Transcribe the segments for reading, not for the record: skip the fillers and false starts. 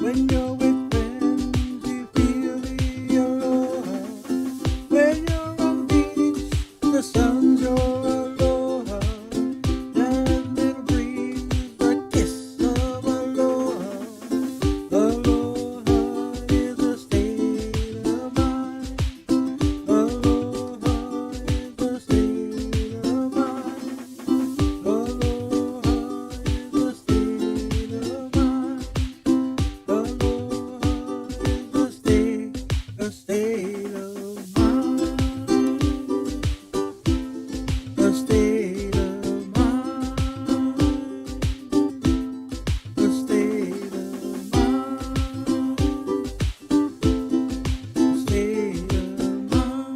When you're with friends, you feel the aloha. When you're on the beach, the sun's your aloha. And it'll breathe the kiss of aloha. Aloha is a state of mind. Aloha is a state of mind. Aloha is a state of mind. Aloha is a state of mind. A state of mind. A state of mind. A state of mind.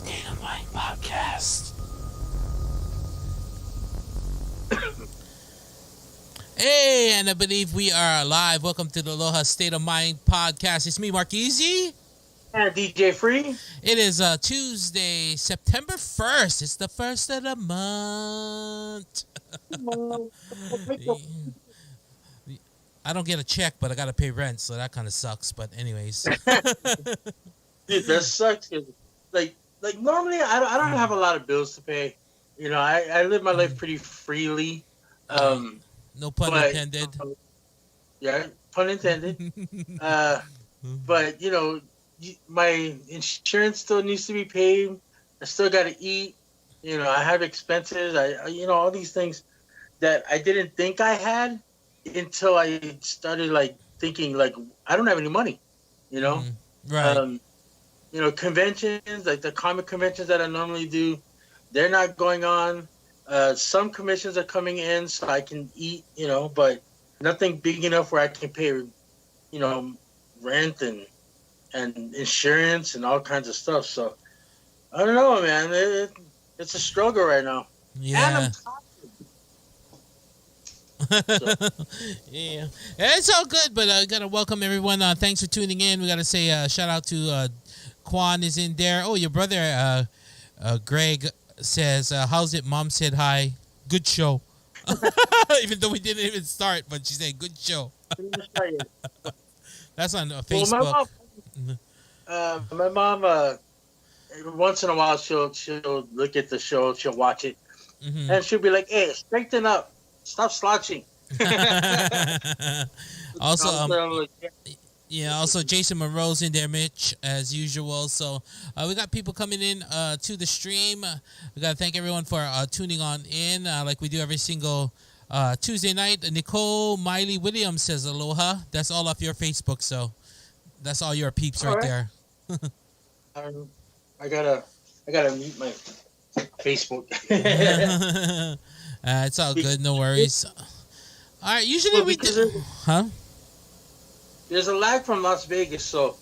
State of Mind Podcast. Hey, and I believe we are live. Welcome to the Aloha State of Mind Podcast. It's me, Mark Easy. And DJ Free. It is Tuesday, September 1st. It's the first of the month. I don't get a check, but I got to pay rent, so that kind of sucks. But anyways. Dude, that sucks. 'Cause, like normally I don't have a lot of bills to pay. You know, I live my life pretty freely. No pun but- intended. Yeah, pun intended. But you know, my insurance still needs to be paid. I still got to eat. You know, I have expenses. I all these things that I didn't think I had until I started like thinking like I don't have any money. You know. Right. You know, conventions, like the comic conventions that I normally do, they're not going on. Some commissions are coming in so I can eat, you know, but nothing big enough where I can pay, you know, rent and insurance and all kinds of stuff. So, I don't know, man. It's a struggle right now. Yeah. Yeah, it's all good, but I gotta welcome everyone. Thanks for tuning in. We gotta say shout out to Quan is in there. Oh, your brother Greg says, "How's it?" Mom said hi. Good show. Even though we didn't even start, but she said good show. That's on Facebook. Well, my mom, once in a while she'll look at the show, she'll watch it, and she'll be like, "Hey, straighten up, stop slouching." Also, yeah, also Jason Monroe's in there, Mitch, as usual. So we got people coming in to the stream. We got to thank everyone for tuning on in like we do every single Tuesday night. Nicole Miley Williams says aloha. That's all off your Facebook, so that's all your peeps right there. I gotta mute my Facebook. It's all good, no worries. All right, usually we do. Huh? There's a lag from Las Vegas, so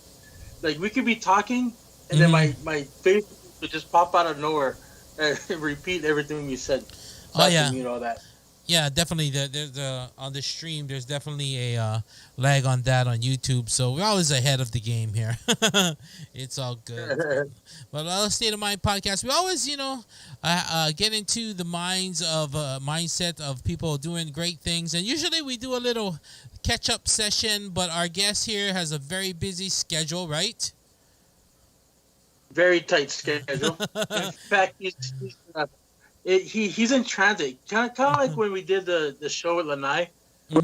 like we could be talking, and then my Facebook would just pop out of nowhere and repeat everything you said. So Oh yeah, you know that. Yeah, definitely. There's on the stream. There's definitely a lag on that on YouTube. So we're always ahead of the game here. It's all good. But State of Mind podcast, we always, get into the mindset of people doing great things, and usually we do a little catch-up session. But our guest here has a very busy schedule, right? Very tight schedule. In fact, he's in transit. Kind of like when we did the show with Lanai,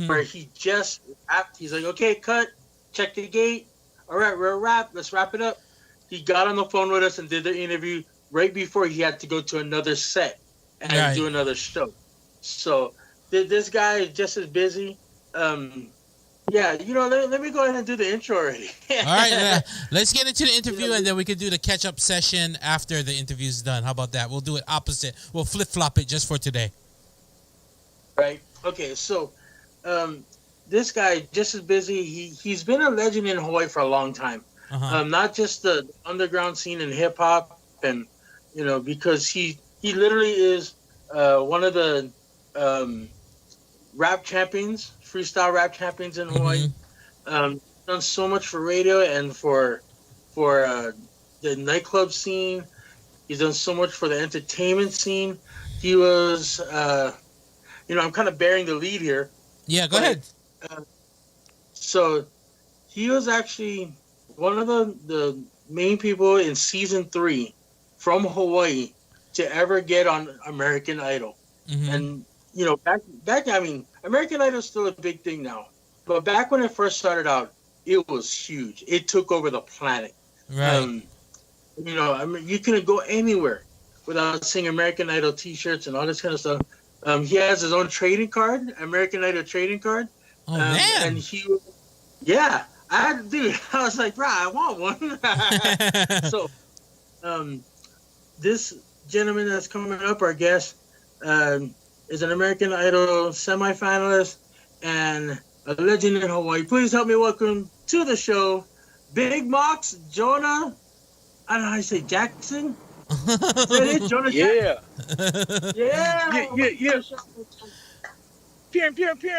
where he just wrapped. He's like, okay, cut, check the gate. All right, we're wrapped. Let's wrap it up. He got on the phone with us and did the interview right before he had to go to another set and do another show. So this guy is just as busy. Yeah, let me go ahead and do the intro already. All right, let's get into the interview, and then we can do the catch-up session after the interview's done. How about that? We'll do it opposite. We'll flip-flop it just for today. Right. Okay, so this guy, just as busy. He's been a legend in Hawaii for a long time. Not just the underground scene in hip-hop, and, because he literally is one of the rap champions, freestyle rap champions in Hawaii. Done so much for radio and for the nightclub scene. He's done so much for the entertainment scene. he was, I'm kind of bearing the lead here. Yeah, go ahead. So he was actually one of the main people in season 3 from Hawaii to ever get on American Idol. Mm-hmm. And back I mean, American Idol is still a big thing now, but back when it first started out, it was huge. It took over the planet. Right. I mean, you couldn't go anywhere without seeing American Idol T-shirts and all this kind of stuff. He has his own trading card, American Idol trading card. Oh man! And I was like, bro, I want one. So, this gentleman that's coming up, our guest, is an American Idol semifinalist and a legend in Hawaii. Please help me welcome to the show, Big Mox, Jonah. I don't know how you say Jackson. Is that it? Jonah Yeah. Jackson? Yeah. Pew, pew, pew.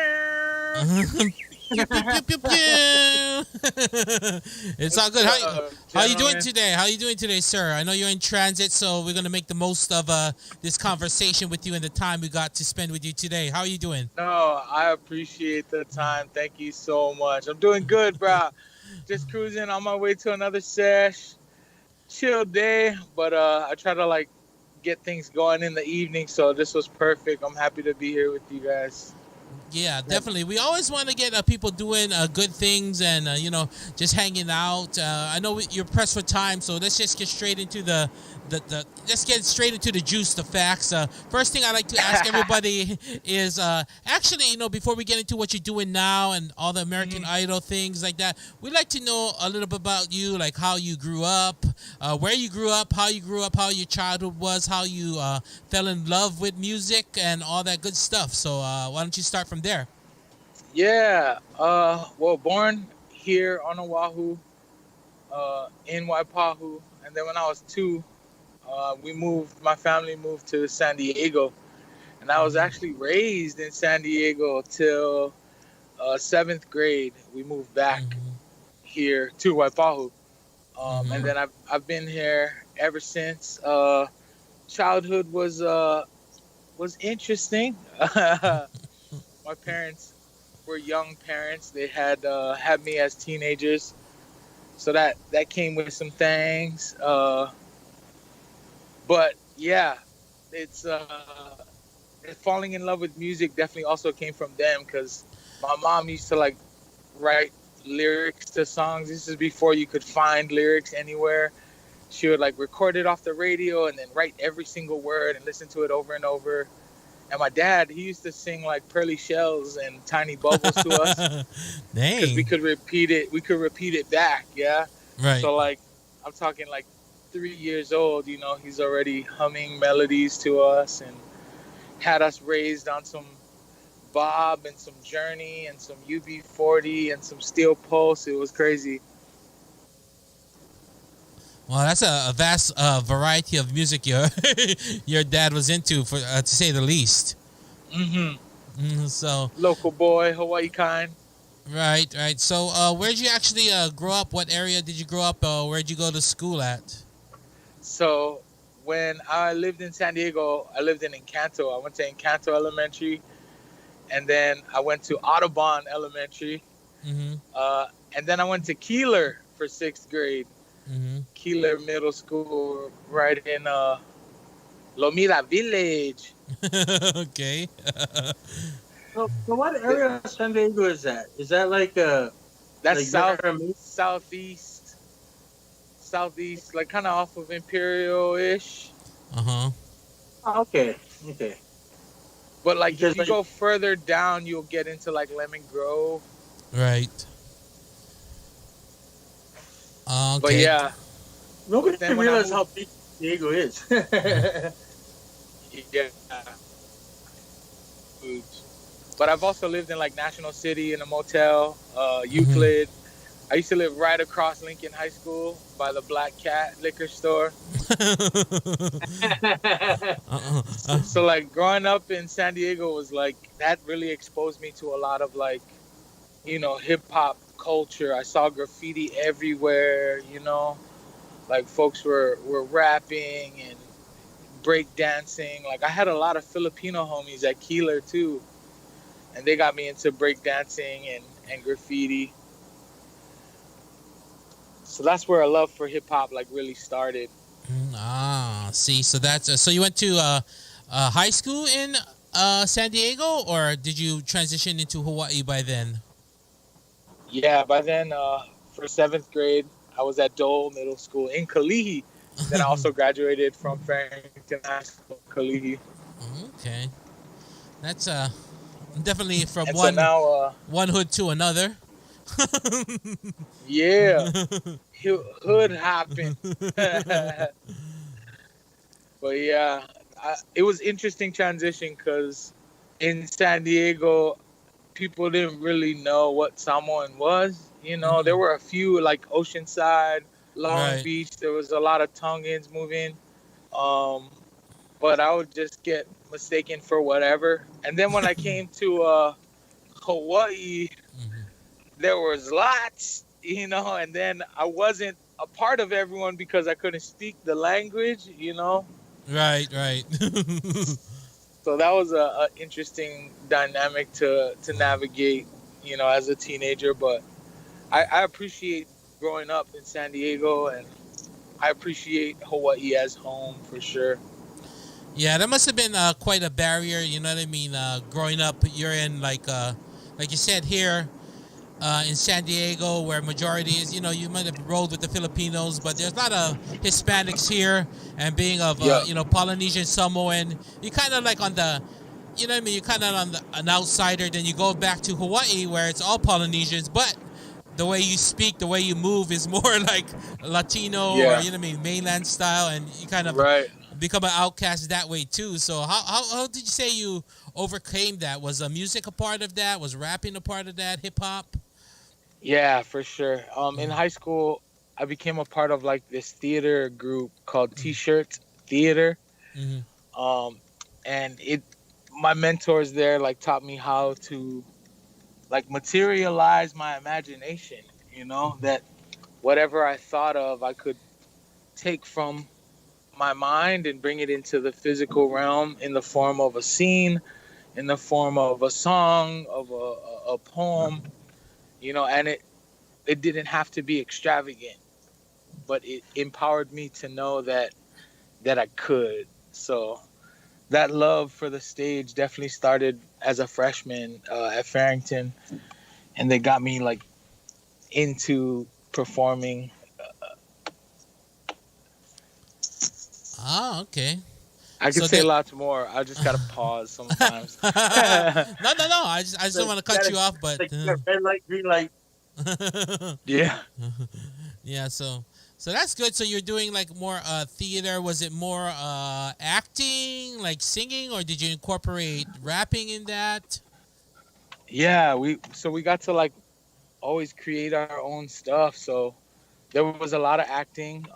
Pew, pew, pew, pew. It's all good. How you doing today? How you doing today, sir? I know you're in transit, so we're gonna make the most of this conversation with you and the time we got to spend with you today. How are you doing? No, I appreciate the time. Thank you so much. I'm doing good, bro. Just cruising on my way to another sesh. Chill day, but I try to get things going in the evening, so this was perfect. I'm happy to be here with you guys. Yeah, definitely. We always want to get people doing good things and just hanging out. I know you're pressed for time, so let's just get straight into the juice, the facts. First thing I like to ask everybody is actually, before we get into what you're doing now and all the American Idol things like that, we'd like to know a little bit about you, like how you grew up, where you grew up, how your childhood was, how you fell in love with music and all that good stuff. So why don't you start from there? Yeah. Well, born here on Oahu, in Waipahu, and then when I was 2, my family moved to San Diego, and I was actually raised in San Diego till 7th grade. We moved back here to Waipahu, and then I've been here ever since. Childhood was interesting. My parents were young parents. They had me as teenagers, so that came with some things. But yeah, it's falling in love with music definitely also came from them, because my mom used to write lyrics to songs. This is before you could find lyrics anywhere. She would record it off the radio and then write every single word and listen to it over and over. And my dad, he used to sing Pearly Shells and Tiny Bubbles to us. Because we could repeat it. We could repeat it back. Yeah. Right. So I'm talking 3 years old. He's already humming melodies to us and had us raised on some Bob and some Journey and some UB40 and some Steel Pulse. It was crazy. Well, that's a vast variety of music your dad was into, for to say the least. So local boy, Hawaii kind. Right. So where'd you actually grow up? What area did you grow up? Where'd you go to school at? So when I lived in San Diego, I lived in Encanto. I went to Encanto Elementary, and then I went to Audubon Elementary, and then I went to Keeler for 6th grade. Keeler Middle School, right in Lomita Village. Okay. So what area of San Diego is that? Is that that's southeast, kind of off of Imperial-ish. Okay. But if you go further down, you'll get into Lemon Grove. Right. Okay. But yeah, nobody realizes how big San Diego is. Yeah. But I've also lived in National City in a motel, Euclid. I used to live right across Lincoln High School by the Black Cat liquor store. So growing up in San Diego was that really exposed me to a lot of hip hop culture. I saw graffiti everywhere, folks were rapping and break dancing. Like I had a lot of Filipino homies at Keeler too, and they got me into break dancing and graffiti. So that's where a love for hip hop like really started. See, so that's so you went to high school in San Diego, or did you transition into Hawaii by then? Yeah, by then, for 7th grade, I was at Dole Middle School in Kalihi. Then I also graduated from Farrington High School, Kalihi. Okay, that's definitely from And so now, one hood to another. yeah, hood hopping. But yeah, it was interesting transition because in San Diego, people didn't really know what Samoan was. You know, there were a few like Oceanside, Long Right. Beach. There was a lot of Tongans moving. Um, but I would just get mistaken for whatever. And then when I came to Hawaii, Mhm. there was lots, you know, and then I wasn't a part of everyone because I couldn't speak the language, you know. Right, right. So that was a interesting dynamic to navigate, you know, as a teenager. But I appreciate growing up in San Diego, and I appreciate Hawaii as home for sure. Yeah, that must have been quite a barrier. You know what I mean? Growing up, you're in like you said here, in San Diego, where majority is, you know, you might have rolled with the Filipinos, but there's a lot of Hispanics here, and being of, Yeah. you know, Polynesian Samoan, you kind of like on the, you know what I mean? You're kind of on an outsider. Then you go back to Hawaii, where it's all Polynesians, but the way you speak, the way you move is more like Latino, or Yeah. you know what I mean, mainland style, and you kind of Right. become an outcast that way too. So how did you say you overcame that? Was music a part of that? Was rapping a part of that? Hip hop? Yeah, for sure. In high school, I became a part of like this theater group called T-Shirt Theater. Mm-hmm. Um, and my mentors there like taught me how to like materialize my imagination, you know, that whatever I thought of, I could take from my mind and bring it into the physical realm in the form of a scene, in the form of a song, of a poem, you know, and it didn't have to be extravagant, but it empowered me to know that I could. So that love for the stage definitely started as a freshman at Farrington, and they got me like into performing. Ah, okay. I could So say that- lots more. I just gotta pause sometimes. no. I just don't want to cut you off, but Like red light, green light. Yeah. yeah. So that's good. So you're doing like more theater. Was it more acting, like singing, or did you incorporate rapping in that? Yeah, we got to like always create our own stuff. So there was a lot of acting.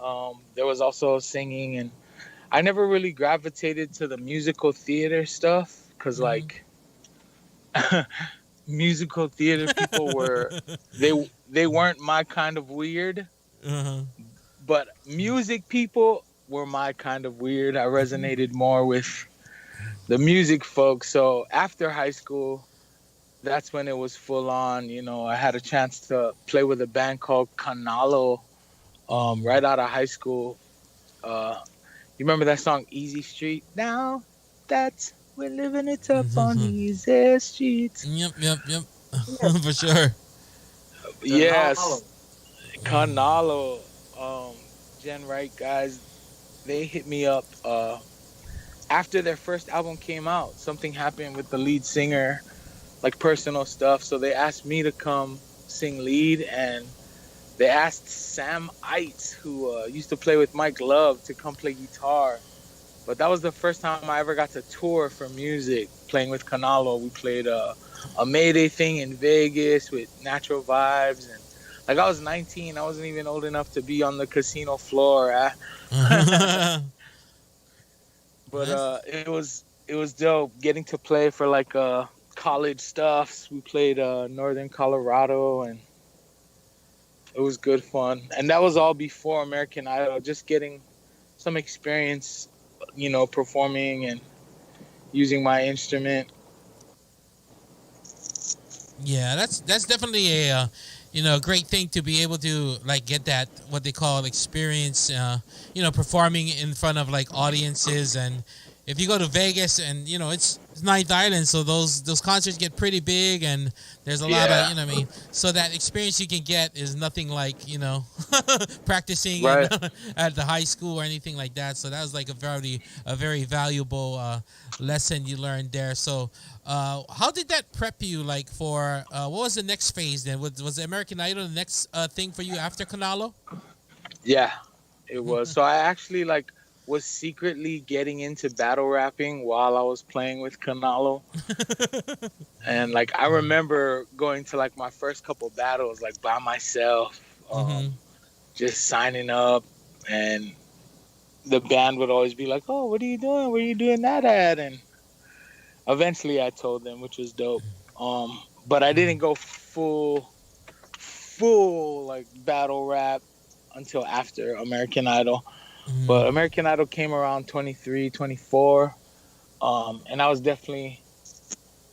There was also singing, and I never really gravitated to the musical theater stuff because like musical theater people were they weren't my kind of weird, Uh-huh. but music people were my kind of weird. I resonated more with the music folks. So after high school, that's when it was full on. You know, I had a chance to play with a band called Kanalo right out of high school. You remember that song Easy Street? Now that's we're living it up on easy streets. Yep. For sure. Yes, Kanalo, Jen Wright guys, they hit me up after their first album came out. Something happened with the lead singer, like personal stuff. So they asked me to come sing lead, and they asked Sam Eitz, who used to play with Mike Love, to come play guitar. But that was the first time I ever got to tour for music, playing with Kanalo. We played a Mayday thing in Vegas with Natural Vibes. And like I was 19, I wasn't even old enough to be on the casino floor. But it was dope getting to play for like college stuffs. We played Northern Colorado, and it was good fun. And that was all before American Idol, just getting some experience performing and using my instrument. Yeah, that's definitely a great thing to be able to like get that what they call experience, performing in front of like audiences. And if you go to Vegas and it's Ninth Island, so those concerts get pretty big, and there's a lot of Yeah. what I mean. So that experience you can get is nothing like practicing Right. at the high school or anything like that. So that was like a very valuable lesson you learned there. So how did that prep you like for what was the next phase then? Was American Idol the next thing for you after Canalo? Yeah, it was. So I actually like was secretly getting into battle rapping while I was playing with Canalo. And like I remember going to like my first couple battles like by myself, Mhm. just signing up, and the band would always be like, "Oh, what are you doing? Where are you doing that at?" And eventually I told them, which was dope. But I didn't go full like battle rap until after American Idol. Mhm. But American Idol came around 23, 24. And I was definitely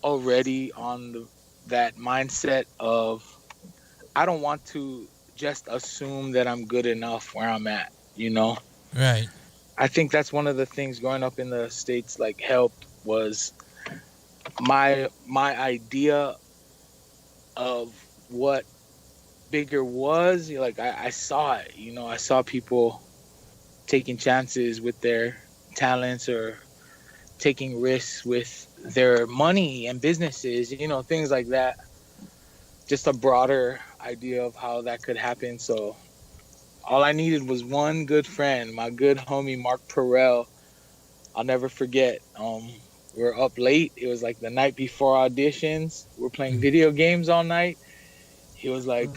already on that mindset of I don't want to just assume that I'm good enough where I'm at, Right. I think that's one of the things growing up in the States like helped was my idea of what bigger was. Like I saw it, I saw people taking chances with their talents or taking risks with their money and businesses, things like that. Just a broader idea of how that could happen. So all I needed was one good friend, my good homie Mark Perel. I'll never forget. We were up late. It was like the night before auditions. We're playing video games all night. He was like,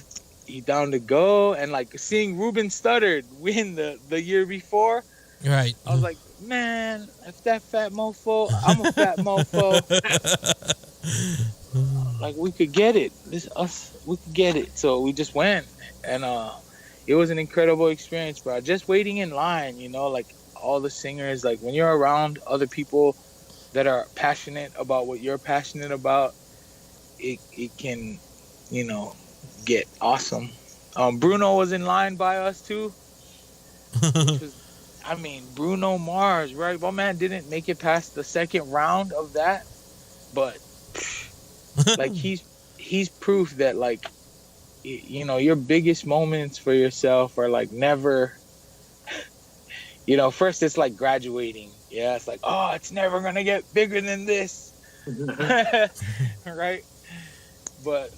he down to go, and like seeing Ruben Studdard win the year before, Right. I was like, man, if that fat mofo, I'm a fat mofo. Like we could get it. We could get it. So we just went, and it was an incredible experience, bro. Just waiting in line, like all the singers, like when you're around other people that are passionate about what you're passionate about, it can, get awesome. Bruno was in line by us too, which was, Bruno Mars, right? My man didn't make it past the second round of that, but like he's proof that like, your biggest moments for yourself are like never, first it's like graduating. Yeah, it's like, oh, it's never gonna get bigger than this, right? But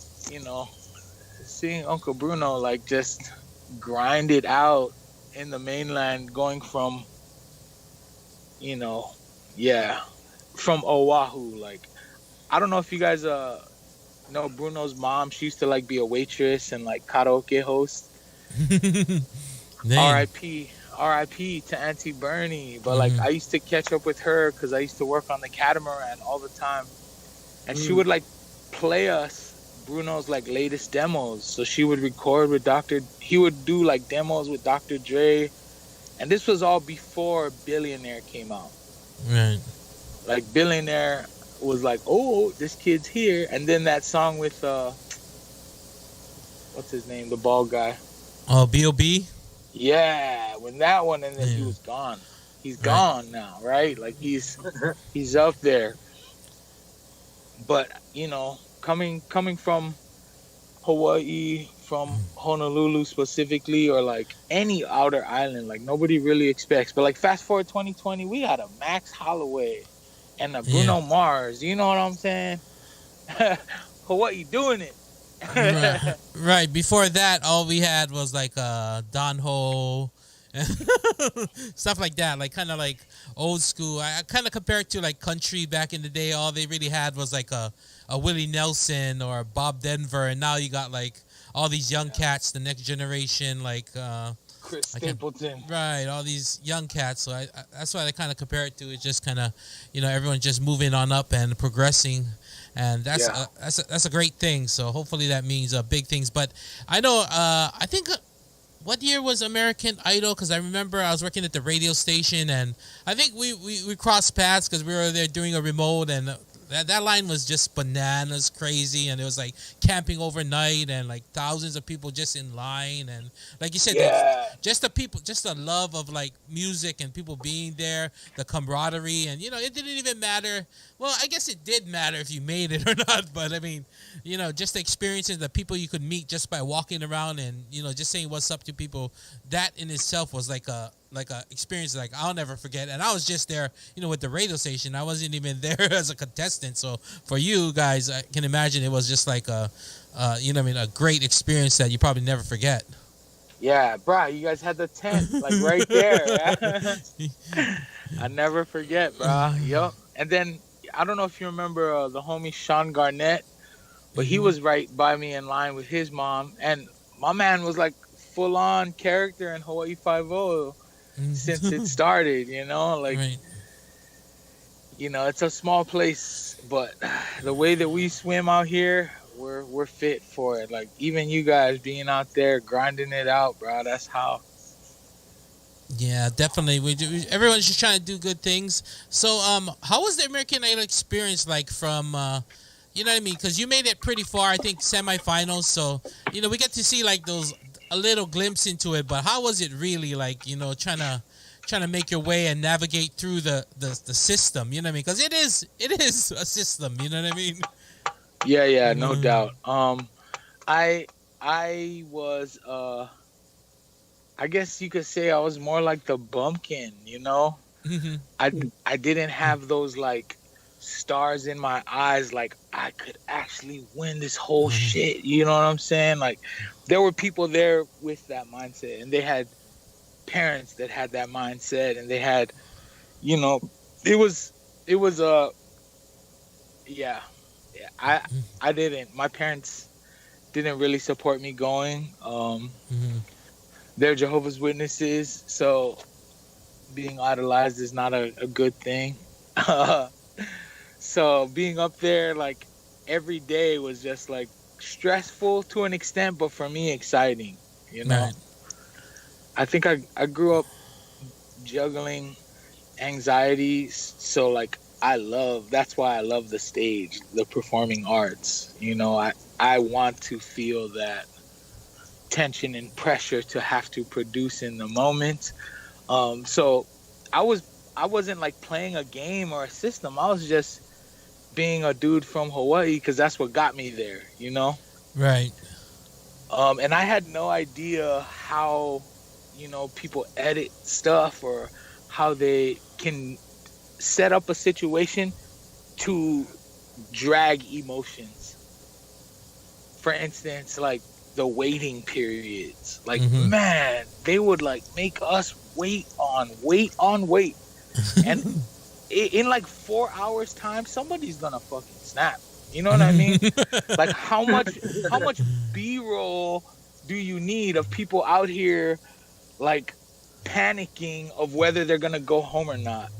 seeing Uncle Bruno like just grind it out in the mainland, going from, from Oahu. Like, I don't know if you guys know Bruno's mom. She used to like be a waitress and like karaoke host. R.I.P. to Auntie Bernie. But like I used to catch up with her because I used to work on the catamaran all the time, and she would like play us Bruno's like latest demos. So she would record with he would do like demos with Dr. Dre, and this was all before Billionaire came out. Right. Like Billionaire was like, oh, this kid's here, and then that song with what's his name, the bald guy. Oh, B.O.B. Yeah, when that one, and then he was gone. He's gone now, right? Like he's up there. But coming from Hawaii, from Honolulu specifically, or like any outer island, like nobody really expects. But like fast forward 2020, we got a Max Holloway and a Bruno Mars. You know what I'm saying? Hawaii doing it. Right. Before that, all we had was like Don Ho, stuff like that. Like kind of like old school. I kind of compare it to like country back in the day. All they really had was like a Willie Nelson or Bob Denver, and now you got like all these young cats, the next generation, like Chris Stapleton. Right, all these young cats. So I that's why I kind of compare it to. It's just kind of, everyone just moving on up and progressing, and that's a great thing. So hopefully that means big things. But I know I think what year was American Idol? Because I remember I was working at the radio station, and I think we crossed paths because we were there doing a remote, and that line was just bananas crazy, and it was like camping overnight, and like thousands of people just in line, and like you said, Yeah. just the people, just the love of like music and people being there, the camaraderie, and it didn't even matter. Well, I guess it did matter if you made it or not, but I mean, just the experiences, the people you could meet just by walking around and just saying what's up to people. That in itself was like a experience like I'll never forget. And I was just there, with the radio station. I wasn't even there as a contestant. So for you guys, I can imagine it was just like a great experience that you probably never forget. Yeah, bro, you guys had the tent like right there. I never forget, bro. Yup. And then I don't know if you remember the homie Sean Garnett, but he was right by me in line with his mom, and my man was like full on character in Hawaii 5-0 since it started. Right. It's a small place, but the way that we swim out here, we're fit for it. Like even you guys being out there grinding it out, bro. That's how. Yeah, definitely. Everyone's just trying to do good things. So, how was the American Idol experience like from, you know what I mean? Because you made it pretty far, I think, semifinals. So, we get to see like a little glimpse into it. But how was it really like, trying to make your way and navigate through the system? You know what I mean? Because it is a system. You know what I mean? Yeah, no doubt. I was I guess you could say I was more like the bumpkin, I didn't have those like stars in my eyes, like I could actually win this whole shit. You know what I'm saying? Like there were people there with that mindset, and they had parents that had that mindset, and they had, it was I didn't. My parents didn't really support me going. They're Jehovah's Witnesses, so being idolized is not a good thing. So being up there like every day was just like stressful to an extent, but for me exciting. Right. I think I grew up juggling anxieties, so like that's why I love the stage, the performing arts. I want to feel that tension and pressure to have to produce in the moment. So I wasn't like playing a game or a system. I was just being a dude from Hawaii because that's what got me there, Right. And I had no idea how, people edit stuff or how they can set up a situation to drag emotions. For instance, like the waiting periods. Like, man, they would like make us wait. And in like 4 hours time, somebody's gonna fucking snap. You know what I mean? Like how much B-roll do you need of people out here like panicking of whether they're gonna go home or not?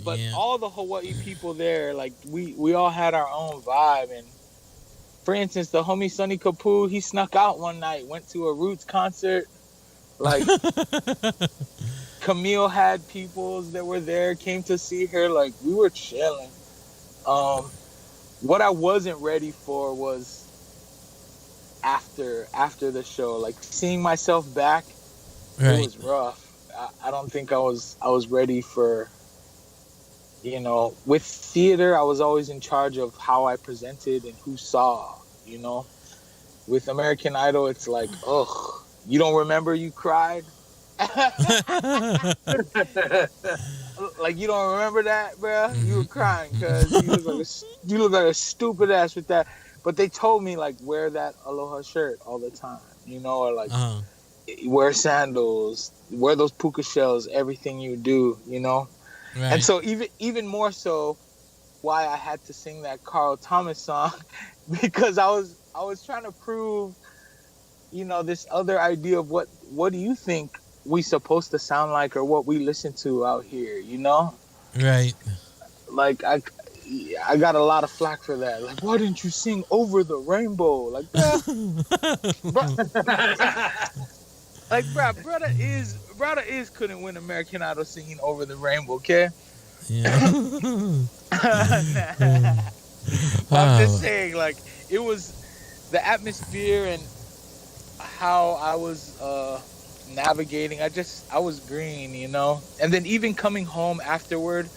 But all the Hawaii people there, like we all had our own vibe. And for instance, the homie Sonny Kapu, he snuck out one night, went to a Roots concert. Like Camille had people that were there, came to see her. Like we were chilling. What I wasn't ready for was after the show, like seeing myself back. Right. It was rough. I don't think I was ready for, with theater, I was always in charge of how I presented and who saw, With American Idol, it's like, ugh, you don't remember you cried? Like, you don't remember that, bro? You were crying because you look like a stupid ass with that. But they told me, like, wear that Aloha shirt all the time, or like, wear sandals, wear those puka shells, everything you do, Right. And so even more so, why I had to sing that Carl Thomas song, because I was trying to prove, this other idea of what do you think we supposed to sound like or what we listen to out here, Right. Like I got a lot of flack for that. Like, why didn't you sing Over the Rainbow? Like, bruh, brother is couldn't win American Idol singing Over the Rainbow, okay? Yeah. I'm just saying, like, it was the atmosphere and how I was navigating. I was green, you know? And then even coming home afterward,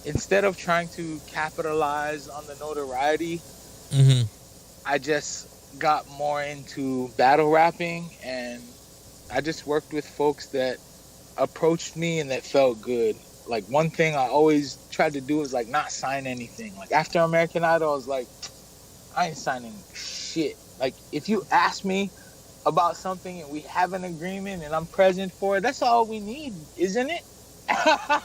instead of trying to capitalize on the notoriety, Mm-hmm. I just got more into battle rapping, and I just worked with folks that approached me and that felt good. Like, one thing I always tried to do was like not sign anything. Like, after American Idol, I was like, I ain't signing shit. Like, if you ask me about something and we have an agreement and I'm present for it, that's all we need, isn't it? Oh,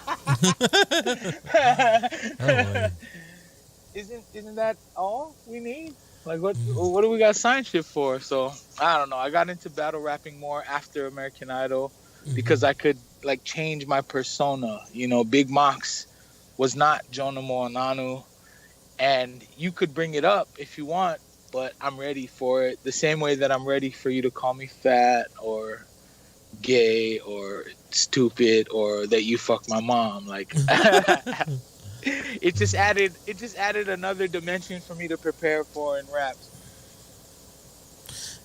Isn't that all we need? Like, what do we got sign shit for? So I don't know. I got into battle rapping more after American Idol because I could like change my persona. You know, Big Mox was not Jonah Moananu, and you could bring it up if you want, but I'm ready for it. The same way that I'm ready for you to call me fat or gay or stupid or that you fuck my mom. Like, it just added another dimension for me to prepare for in raps.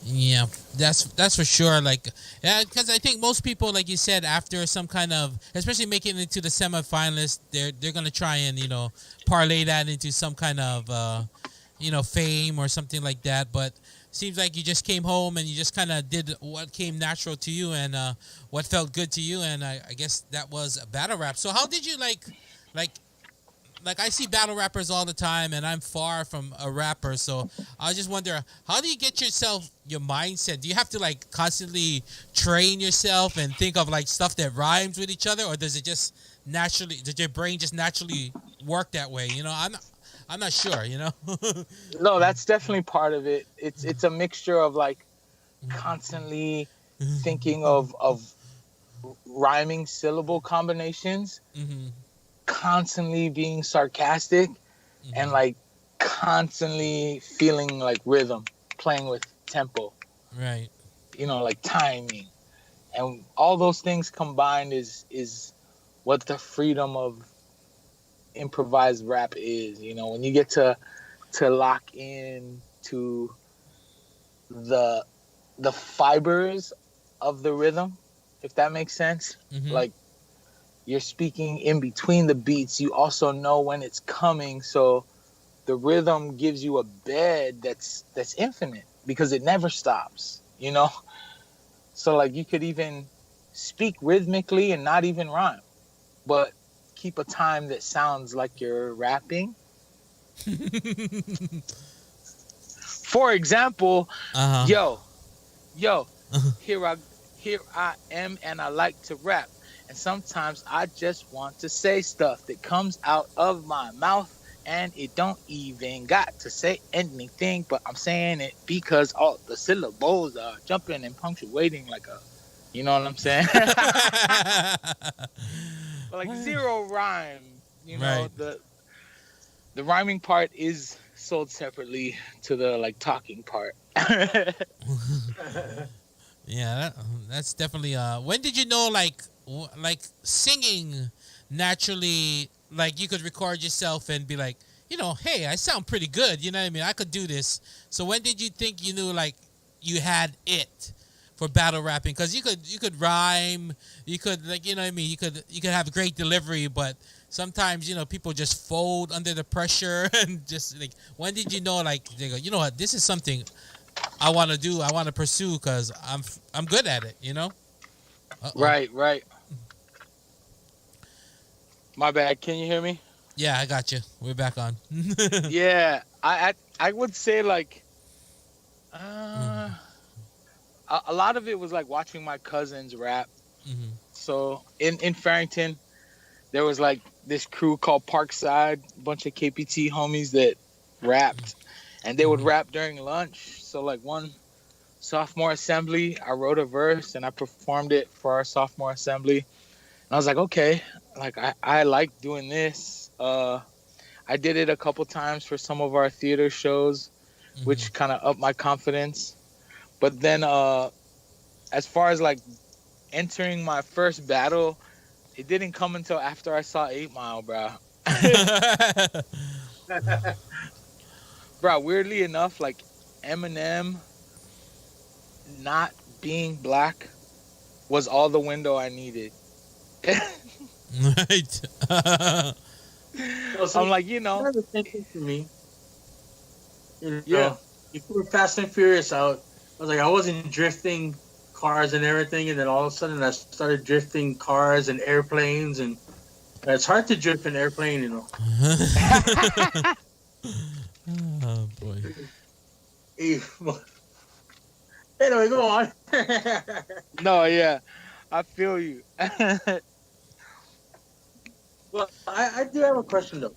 yeah, that's for sure. Like, yeah, because I think most people, like you said, after some kind of, especially making it into the semifinalists, they're gonna try and parlay that into some kind of fame or something like that. But seems like you just came home and you just kind of did what came natural to you and what felt good to you, and I guess that was a battle rap. So how did you like I see battle rappers all the time, and I'm far from a rapper, so I just wonder, how do you get your mindset? Do you have to like constantly train yourself and think of like stuff that rhymes with each other, or does your brain just naturally work that way? I'm not sure. No, that's definitely part of it. It's a mixture of like constantly thinking of rhyming syllable combinations, constantly being sarcastic, and like constantly feeling like rhythm, playing with tempo, right? Like timing, and all those things combined is what the freedom of improvised rap is. When you get to lock in to the fibers of the rhythm, if that makes sense. Like, you're speaking in between the beats, you also know when it's coming, so the rhythm gives you a bed that's infinite because it never stops. So like, you could even speak rhythmically and not even rhyme, but keep a time that sounds like you're rapping. For example, yo, here I am, and I like to rap. And sometimes I just want to say stuff that comes out of my mouth, and it don't even got to say anything, but I'm saying it because all the syllables are jumping and punctuating like a, you know what I'm saying? Like, zero rhyme. Right. The rhyming part is sold separately to the like talking part. Yeah, that's definitely. When did you know like singing naturally? Like, you could record yourself and be like, hey, I sound pretty good. You know what I mean? I could do this. So when did you think you knew like you had it for battle rapping? Because you could rhyme, you could, like, you know what I mean? You could have a great delivery, but sometimes people just fold under the pressure and just like, when did you know like they go, you know what, this is something I want to do, I want to pursue because I'm good at it, Uh-oh. Right. My bad. Can you hear me? Yeah, I got you. We're back on. Yeah, I would say like, a lot of it was like watching my cousins rap. So in Farrington, there was like this crew called Parkside, a bunch of KPT homies that rapped, and they would rap during lunch. So like, one sophomore assembly, I wrote a verse and I performed it for our sophomore assembly. And I was like, okay, like I like doing this. I I did it a couple times for some of our theater shows, which kind of upped my confidence. But then, as far as like entering my first battle, it didn't come until after I saw 8 Mile, bro. Bro, weirdly enough, like Eminem not being black was all the window I needed. Right. So I'm like, you know, that's the same thing for me. You know, Yeah. before Fast and Furious out, I was like, I wasn't drifting cars and everything, and then all of a sudden I started drifting cars and airplanes, and it's hard to drift an airplane, you know. Oh boy. Anyway, go on. no, yeah, I feel you. Well, I do have a question though.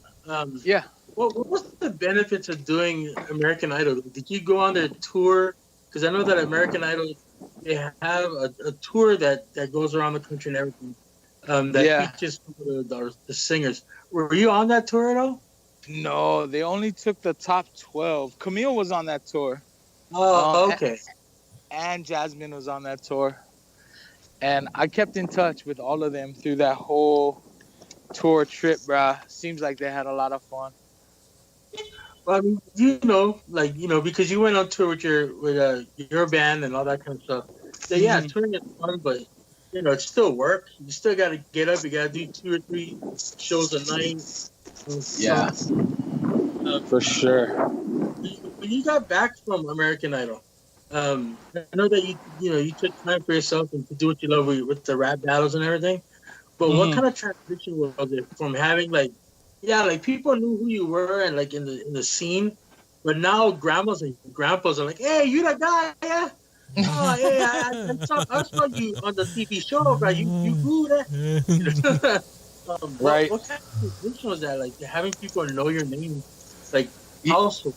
Yeah. What was the benefits of doing American Idol? Did you go on their tour? Because I know that American Idol, they have a tour that goes around the country and everything. That features the singers. Were you on that tour at all? No, they only took the top 12. Camille was on that tour. Oh, okay. And Jasmine was on that tour. And I kept in touch with all of them through that whole tour trip, bruh. Seems like they had a lot of fun. Well, I mean, because you went on tour with your band and all that kind of stuff. So yeah, touring is fun, but it's still work. You still got to get up. You got to do 2 or 3 shows a night. Yeah, for sure. When you got back from American Idol, I know that you took time for yourself and to do what you love with the rap battles and everything. But what kind of transition was it from having people knew who you were and like in the scene, but now grandmas and grandpas are like, hey, you that guy, yeah? Oh, yeah, I saw you on the TV show, bro. You grew that. Right. What kind of transition was that? Like having people know your name, like also.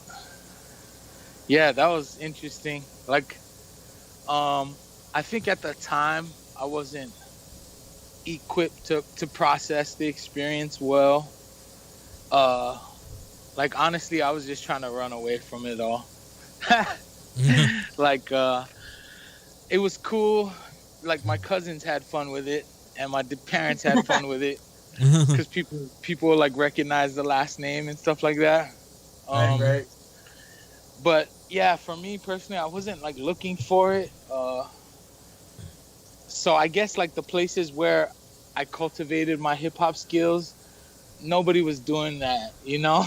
Yeah, that was interesting. Like, I think at the time I wasn't equipped to process the experience well. Like honestly, I was just trying to run away from it all. Like, it was cool. Like my cousins had fun with it, and my parents had fun with it, because people like recognize the last name and stuff like that. Right. But yeah, for me personally, I wasn't like looking for it. So I guess like the places where I cultivated my hip hop skills, nobody was doing that, you know?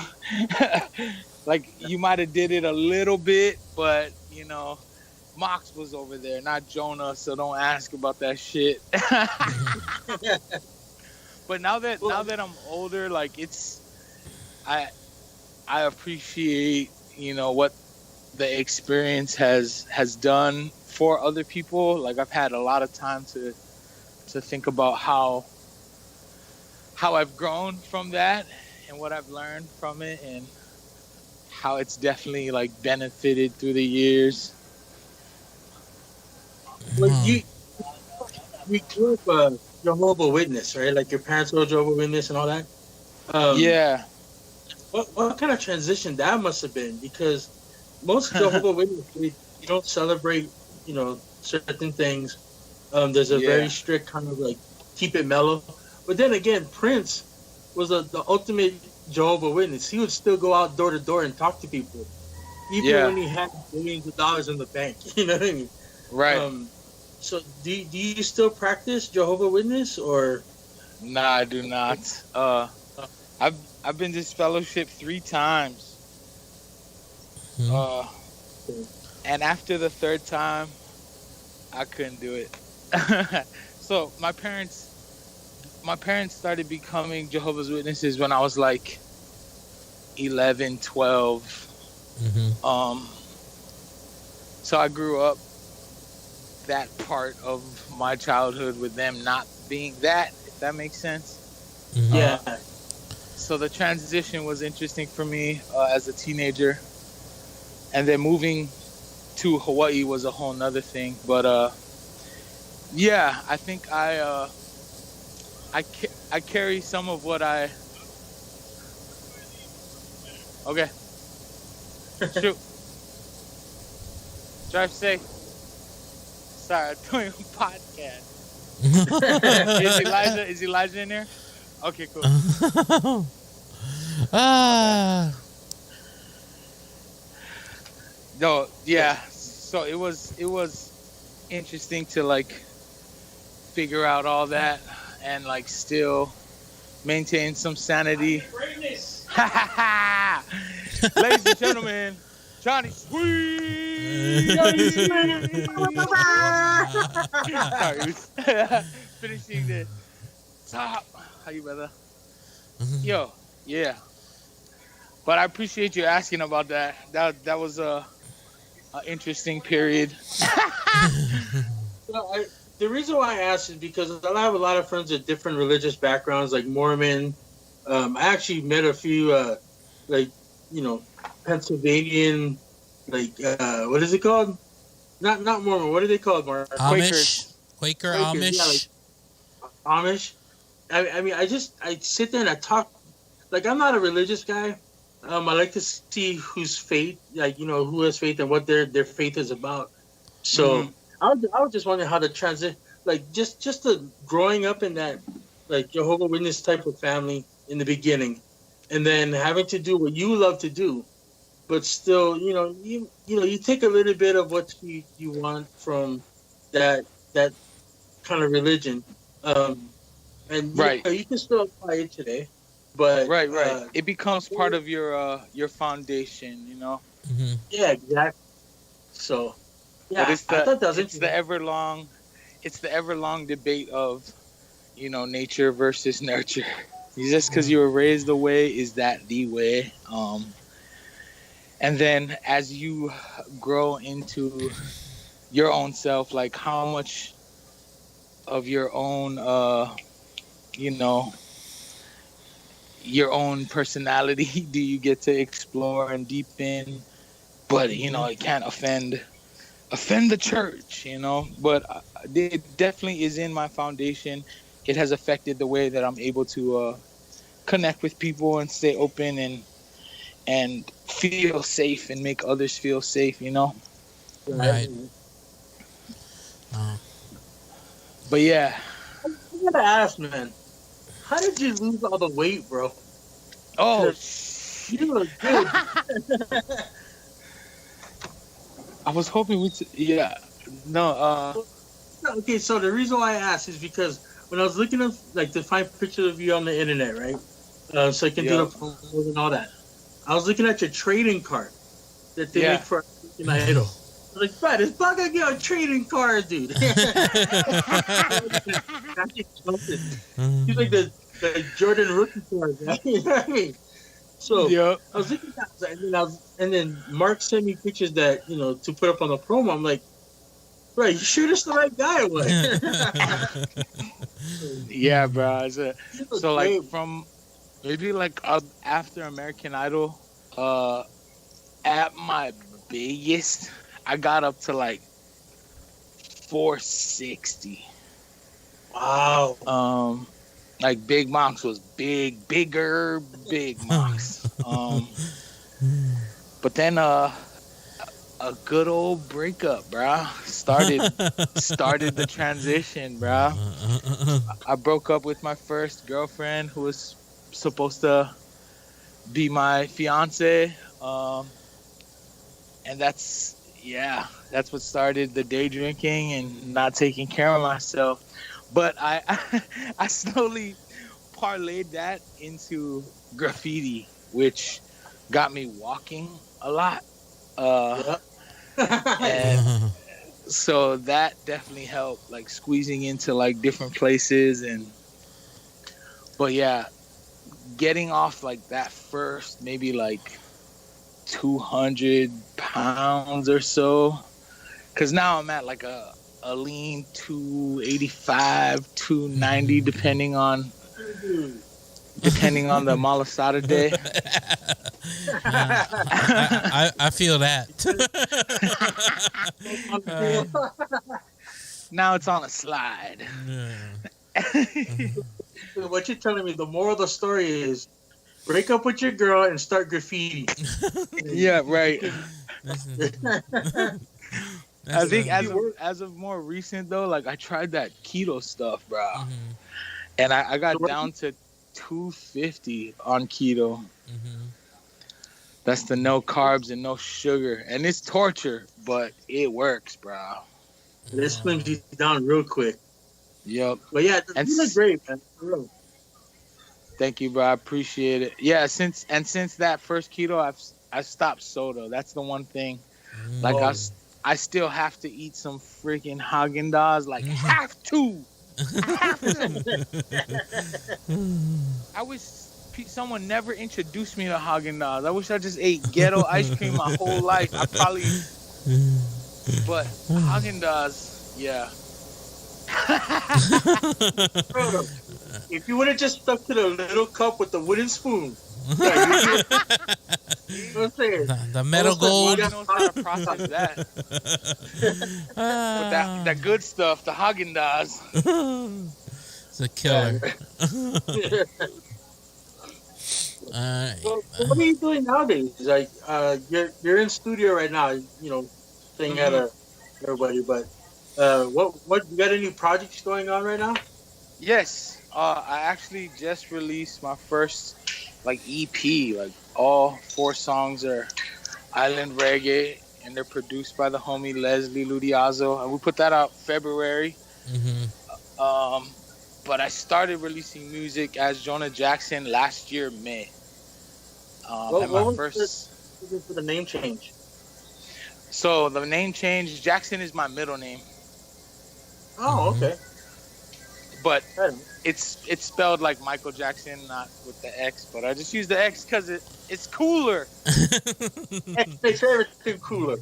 Like you might have did it a little bit, but Mox was over there, not Jonah, so don't ask about that shit. But now that I'm older, like I appreciate, what the experience has done for other people. Like I've had a lot of time to think about how I've grown from that and what I've learned from it, and how it's definitely like benefited through the years. Well, you grew up a Jehovah's Witness, right? Like your parents were Jehovah's Witness and all that. Yeah. What kind of transition that must have been? Because most Jehovah's Witnesses, you don't celebrate, certain things. There's a very strict kind of like keep it mellow. But then again, Prince was the ultimate Jehovah's Witness. He would still go out door to door and talk to people, even when he had millions of dollars in the bank. You know what I mean? Right. So do you still practice Jehovah's Witness or? Nah, I do not. I've been disfellowshipped 3 times. And after the 3rd time, I couldn't do it. So my parents started becoming Jehovah's Witnesses when I was like 11, 12. So I grew up that part of my childhood with them not being that, if that makes sense. Yeah. So the transition was interesting for me as a teenager, and then moving to Hawaii was a whole nother thing. But yeah, I think I carry some of what I Okay. Shoot. Drive safe. Sorry, I'm doing a podcast. Is Elijah in there? Okay, cool. No, yeah. So it was interesting to like figure out all that and like still maintain some sanity. Ladies and gentlemen, Johnny Sweet. Sorry, finishing the top. How you, brother? Yo, yeah. But I appreciate you asking about that. That was a interesting period. The reason why I asked is because I have a lot of friends with different religious backgrounds, like Mormon. I actually met a few, like, you know, Pennsylvanian, like, what is it called? Not Mormon. What are they called, Mark? Quaker, Amish. Yeah, like, Amish. I mean, I sit there and I talk. Like, I'm not a religious guy. I like to see whose faith, like, you know, who has faith and what their faith is about. So I was just wondering how to transit, like, just the growing up in that, like, Jehovah Witness type of family in the beginning, and then having to do what you love to do, but still, you take a little bit of what you want from that kind of religion, and right. You can still apply it today. But right. It becomes part of your foundation, you know. Mm-hmm. Yeah, exactly. So, yeah, but I thought that was it's the ever long debate of, you know, nature versus nurture. Just because you were raised a way, is that the way? And then as you grow into your own self, like how much of your own, you know, your own personality do you get to explore and deepen? But, you know, it can't offend the church, you know. But it definitely is in my foundation. It has affected the way that I'm able to connect with people and stay open and feel safe and make others feel safe, you know. Right. But yeah, I gotta ask, man, how did you lose all the weight, bro? Oh, you look good. I was hoping Okay, so the reason why I asked is because when I was looking up, like, to find pictures of you on the internet, right? So I can do the promos and all that. I was looking at your trading card that they make for American Idol. I was like, bro, this bug gonna get a trading card, dude. He's like the Jordan rookie card, right? You know what I mean? So I was looking at that, and then Mark sent me pictures that, you know, to put up on the promo. I'm like, bro, you sure this the right guy or what? Yeah, bro. So like from maybe like after American Idol, at my biggest, I got up to like 460. Wow. Like Big Mox was bigger Big Mox. But then a good old breakup, bruh. Started the transition, bruh. I broke up with my first girlfriend who was supposed to be my fiance. And that's what started the day drinking and not taking care of myself. But I slowly parlayed that into graffiti, which got me walking a lot. And so that definitely helped, like squeezing into like different places. But yeah, getting off like that first, maybe like 200 pounds or so, because now I'm at like a lean 285, 290, depending on the malasada day. I feel that. Now it's on a slide. What you're telling me, the moral of the story is, break up with your girl and start graffiti. Yeah, right. I think Mhm. as of more recent though, like I tried that keto stuff, bro, and I got down to 250 on keto. That's the no carbs and no sugar, and it's torture, but it works, bro. This slims you down real quick. Yep. But yeah, And you look great, man. For real. thank you, bro. I appreciate it. Yeah, since that first keto, I stopped soda. That's the one thing. Like I still have to eat some freaking Haagen-Dazs. Like have to. I wish someone never introduced me to Haagen-Dazs. I wish I just ate ghetto ice cream my whole life. I probably. But Haagen-Dazs, yeah. Bro, if you would have just stuck to the little cup with the wooden spoon. You know what I'm saying? The metal gold. Nobody knows how to process that. But that good stuff, the Haagen-Dazs. It's a killer. So what are you doing nowadays? Like, you're in studio right now. You know, saying hi to everybody. But what you got any projects going on right now? Yes. I actually just released my first like EP. Like all 4 songs are island reggae, and they're produced by the homie Leslie Ludiazo, and we put that out February. But I started releasing music as Jonah Jackson last year May. What was the name change? So the name change, Jackson is my middle name. Oh, okay. But it's spelled like Michael Jackson, not with the X. But I just use the X because it's cooler. X makes everything cooler.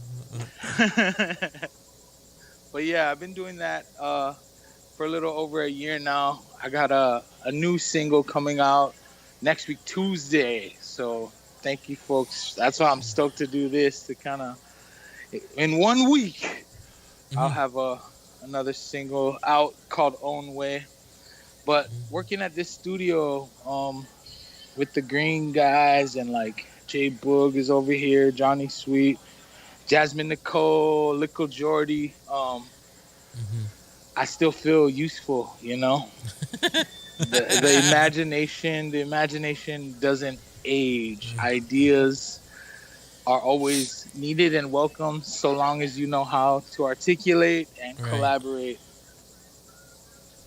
But yeah, I've been doing that for a little over a year now. I got a new single coming out next week Tuesday. So thank you, folks. That's why I'm stoked to do this. To kind of in 1 week, I'll have another single out called Own Way. But working at this studio with the Green guys, and like Jay Boog is over here, Johnny Sweet, Jasmine Nicole, Lickle Jordy, I still feel useful, you know. the imagination doesn't age. Ideas are always needed and welcome, so long as you know how to articulate and collaborate.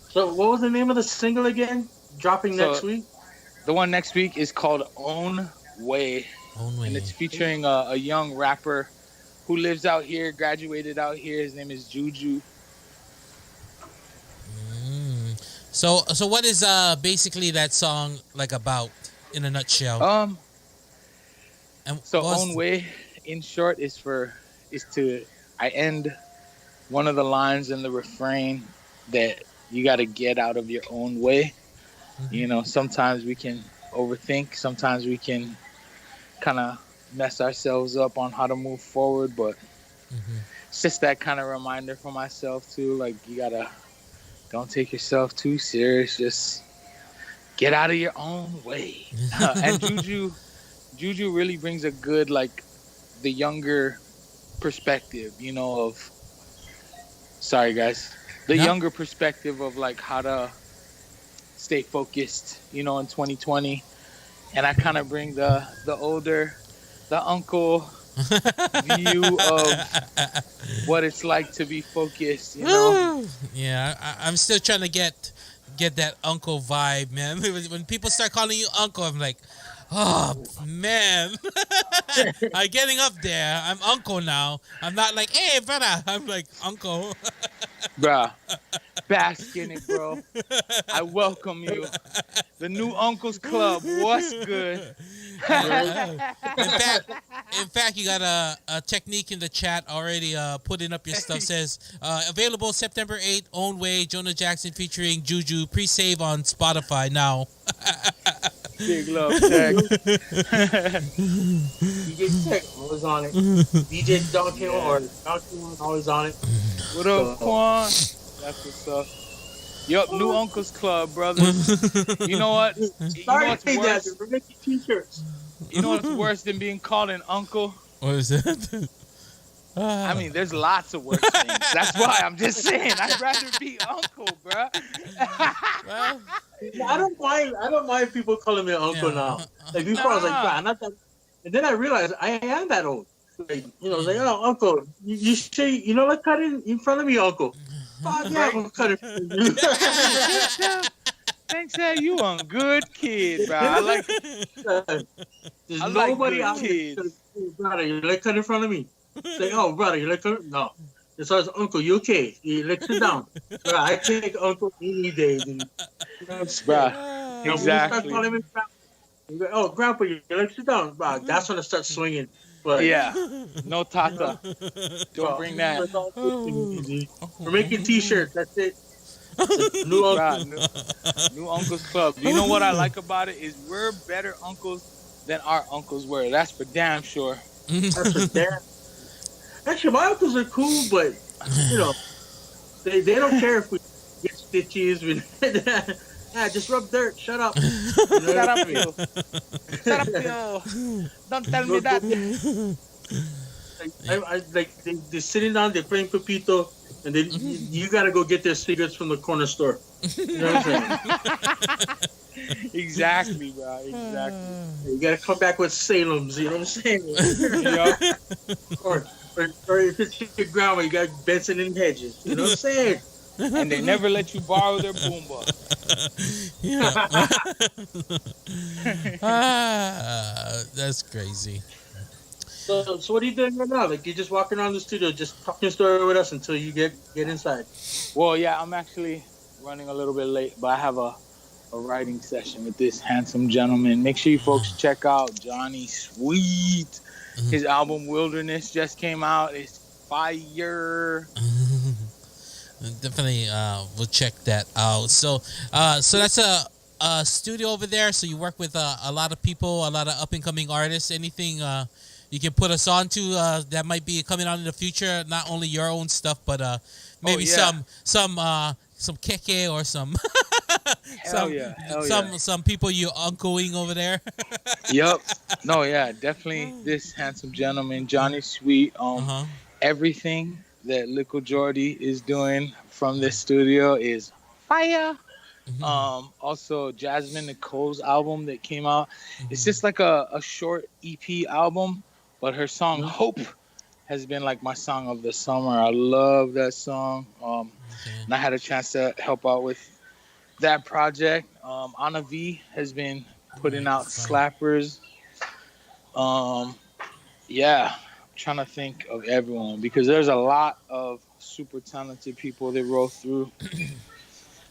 So what was the name of the single again? Dropping next week? The one next week is called Own Way. And it's featuring a young rapper who lives out here, graduated out here. His name is Juju. So what is basically that song like about in a nutshell? Own Way, in short, I end one of the lines in the refrain that you got to get out of your own way. You know, sometimes we can overthink, sometimes we can kind of mess ourselves up on how to move forward, but it's just that kind of reminder for myself too, like don't take yourself too serious, just get out of your own way. And Juju really brings a good, like, the younger perspective, you know, of younger perspective of like how to stay focused, you know, in 2020. And I kind of bring the uncle view of what it's like to be focused, you know. Yeah, I'm still trying to get that uncle vibe, man. When people start calling you uncle, I'm like, oh man. I'm getting up there. I'm uncle now. I'm not like, hey brother. I'm like uncle. Bruh, bask in it, bro. I welcome you. The new Uncles Club. What's good? In fact, you got a technique in the chat already putting up your stuff. Says available September 8th, Own Way, Jonah Jackson featuring Juju. Pre-save on Spotify now. Big love, Tech. DJ Tech always on it. DJ Donkey always on it. What up, Quan? That's what's up. Yup, New Uncle's Club, brothers. You know what? You know Sorry, what's Dad. worse? We're making t-shirts. You know what's worse than being called an uncle? What is it? I mean, there's lots of worse things. That's why I'm just saying I'd rather be uncle, bruh. Well, I don't mind. I don't mind people calling me uncle yeah. now. Like before, I was like, Nah. "Bro, I'm not that." And then I realized I am that old. Like, it's like, "Oh, uncle, you say, like cutting in front of me, uncle." Oh, yeah, I'm gonna cut it for you. Thanks, Dad. You a good kid, bro. I like. There's I like nobody good out there. kids. Hey, brother, you like cut in front of me? Say, "Oh, brother, you like cut?" No. It's always, "Uncle, you okay? You like sit down." Bro, I take uncle any day, dude. You know what I'm saying? Bruh, Now, when you start exactly. calling me grandpa, you go, "Oh, grandpa, you like sit down." Bro, that's when I start swinging. But Yeah. No tata. Don't bring that. it's all good to me, dude. We're making t-shirts. That's it. The new Bruh, uncle. New Uncle's Club. You know what I like about it is we're better uncles than our uncles were. That's for damn sure. That's for damn. Actually, my uncles are cool, but they don't care if we get stitches. Just rub dirt. Shut up. Shut up, you. Shut up, you. Don't tell me that. They're sitting down, they're playing Pepito, and then you got to go get their cigarettes from the corner store. You know what I'm saying? Exactly, bro. Exactly. You got to come back with Salem's. You know what I'm saying? Yup. or if it's your grandma, you got Benson and Hedges. You know what I'm saying? And they never let you borrow their boomba. Yeah. That's crazy. So what are you doing right now? Like, you're just walking around the studio, just talking story with us until you get inside. Well, yeah, I'm actually running a little bit late, but I have a writing session with this handsome gentleman. Make sure you folks check out Johnny Sweet. His album Wilderness just came out. It's fire. Definitely, we'll check that out. So that's a studio over there. So you work with a lot of people, a lot of up and coming artists. Anything you can put us on to that might be coming out in the future? Not only your own stuff, but maybe some keke or some some people you uncleing over there. Yup. No, yeah, definitely this handsome gentleman, Johnny Sweet. Everything that Liquid Jordy is doing from this studio is fire. Also Jasmine Nicole's album that came out. It's just like a short EP album, but her song Hope has been like my song of the summer. I love that song. And I had a chance to help out with that project. Anna V has been putting out slappers. Yeah, I'm trying to think of everyone because there's a lot of super talented people that roll through.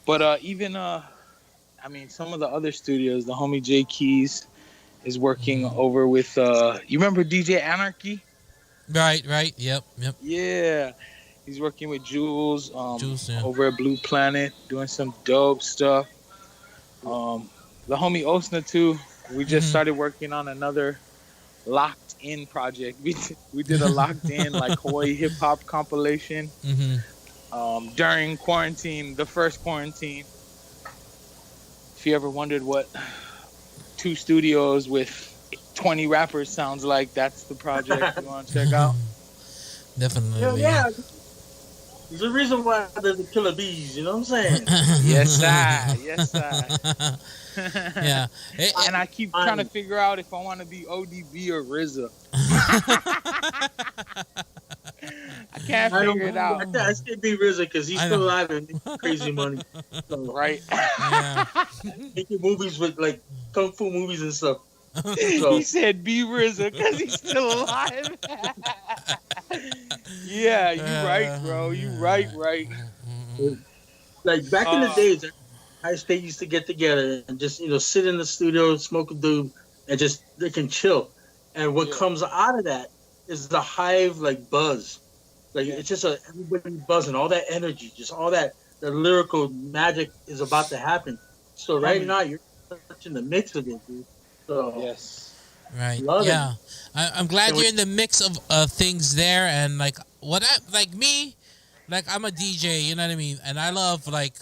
But even some of the other studios, the homie J Keys is working over with you remember DJ Anarchy? Right. Yep. Yeah. He's working with Jules, yeah. over at Blue Planet, doing some dope stuff. The homie Osna too. We just started working on another Locked In project. We did a Locked In like Hawaii hip hop compilation during quarantine, the first quarantine. If you ever wondered what 2 studios with 20 rappers sounds like, that's the project you want to check out. Definitely. Yeah. There's a reason why there's the killer bees, you know what I'm saying? Yes, I. Yeah. And I keep trying to figure out if I want to be ODB or RZA. I can't figure it out. I still be RZA because he's still alive and making crazy money. So, right? Yeah. Making movies with like kung fu movies and stuff. He said be RZA because he's still alive. Yeah, you right, bro. You right. Like back in the days, High State used to get together and just sit in the studio, smoke a doob, and just they can chill. And what comes out of that is the Hive like buzz. Like it's just everybody buzzing, all that energy, just all that the lyrical magic is about to happen. So right now you're in the mix of it, dude. So yes. Right. Love yeah. I'm glad you're in the mix of things there, and like me, like I'm a DJ, you know what I mean, and I love like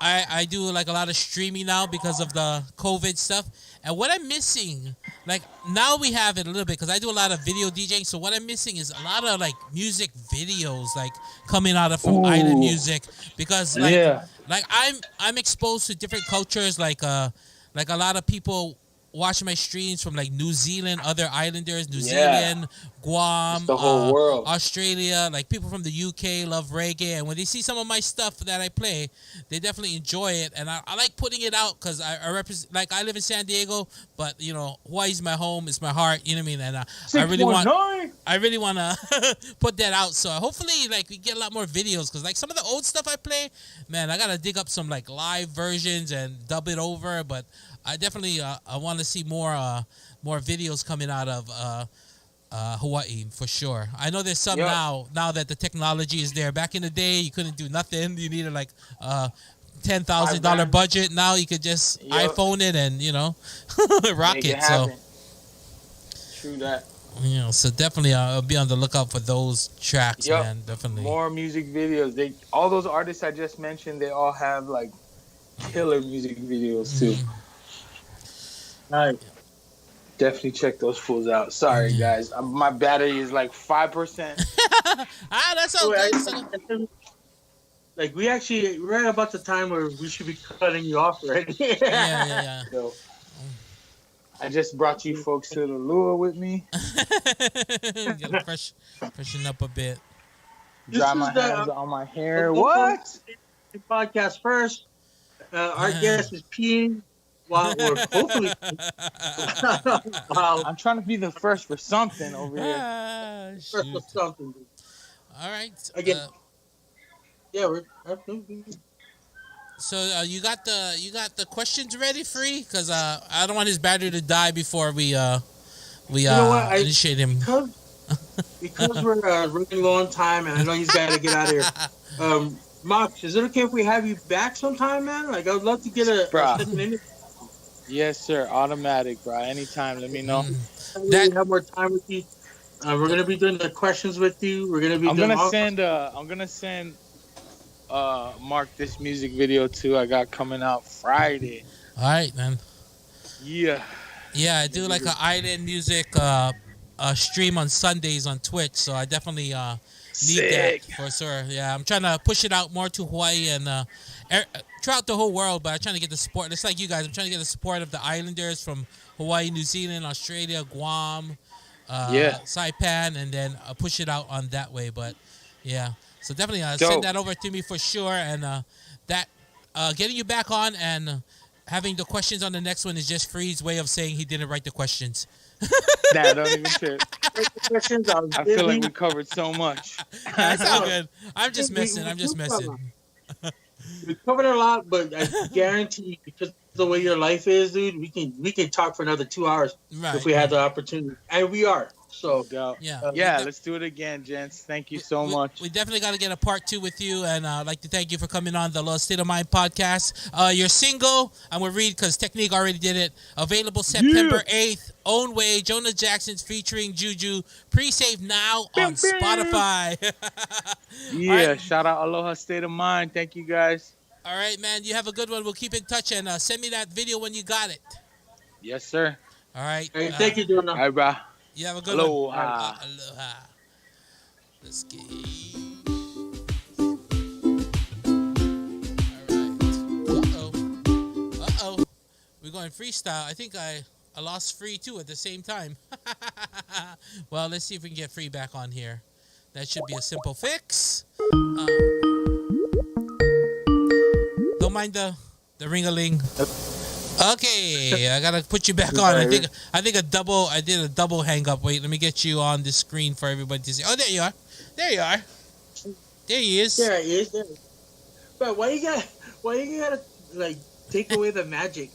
I do like a lot of streaming now because of the COVID stuff. And what I'm missing, like now we have it a little bit because I do a lot of video DJing. So what I'm missing is a lot of like music videos, like coming out of from island music because like I'm exposed to different cultures, like a lot of people watch my streams from like New Zealand, other islanders, New Zealand, Guam, It's the whole world. Australia, like people from the UK love reggae, and when they see some of my stuff that I play, they definitely enjoy it, and I like putting it out because I represent, like I live in San Diego, but you know Hawaii's my home, it's my heart, you know what I mean, and I really want to put that out, so hopefully like we get a lot more videos because like some of the old stuff I play, man, I gotta dig up some like live versions and dub it over, but I definitely I want to see more videos coming out of Hawaii for sure. I know there's some now that the technology is there. Back in the day, you couldn't do nothing. You needed like $10,000 budget. Now you could just iPhone it and rock it. So true that. So definitely I'll be on the lookout for those tracks, man. Definitely more music videos. All those artists I just mentioned, they all have like killer music videos too. Nice. Definitely check those fools out. Sorry, guys. My battery is like 5%. That's all good. Like, we're at about the time where we should be cutting you off already. Yeah. So, I just brought you folks to the Aloha with me. Gotta freshen up a bit. Dry my hands on my hair. What? Podcast first. Our guest is peeing. While we're hopefully, I'm trying to be the first for something over here. First for something. All right. Again, we're. So you got the questions ready, Free? Because I don't want his battery to die before we initiate him. Because we're running low on time, and I know he's got to get out of here. Mox, is it okay if we have you back sometime, man? Like, I would love to get a second interview. Yes, sir. Automatic, bro. Anytime. Let me know. We have more time with you. We're gonna be doing the questions with you. We're gonna be. I'm gonna send Mark this music video too. I got coming out Friday. All right, man. Yeah. Yeah, I do like an island music stream on Sundays on Twitch, so I definitely need that for sure. Yeah, I'm trying to push it out more to Hawaii and throughout the whole world, but I'm trying to get the support. It's like you guys. I'm trying to get the support of the islanders from Hawaii, New Zealand, Australia, Guam, Saipan, and then push it out on that way. But yeah, so definitely send that over to me for sure. And that getting you back on and having the questions on the next one is just Free's way of saying he didn't write the questions. Nah, don't even trip. I feel like we covered so much. That's all good. I'm just messing. We covered a lot, but I guarantee you, because of the way your life is, dude, we can talk for another 2 hours if we had the opportunity, and we are. So let's do it again, gents. Thank you so much. We definitely got to get a part 2 with you, and I'd like to thank you for coming on the Aloha State of Mind podcast. Your single, I'm gonna read because Technique already did it. Available September 8th. Own Way, Jonah Jackson's featuring Juju. Pre-save now on Spotify. Right. Shout out Aloha State of Mind. Thank you guys. All right, man. You have a good one. We'll keep in touch and send me that video when you got it. Yes, sir. All right. Thank you, Jonah. All right, bro. You have a good one. Aloha. Let's get. All right. Uh-oh. We're going freestyle. I think I lost Free too at the same time. Well, let's see if we can get Free back on here. That should be a simple fix. Don't mind the ring-a-ling. Okay, I gotta put you back on. I did a double hang up. Wait, let me get you on the screen for everybody to see. Oh, there you are. There he is. There he is. But why you gotta like take away the magic?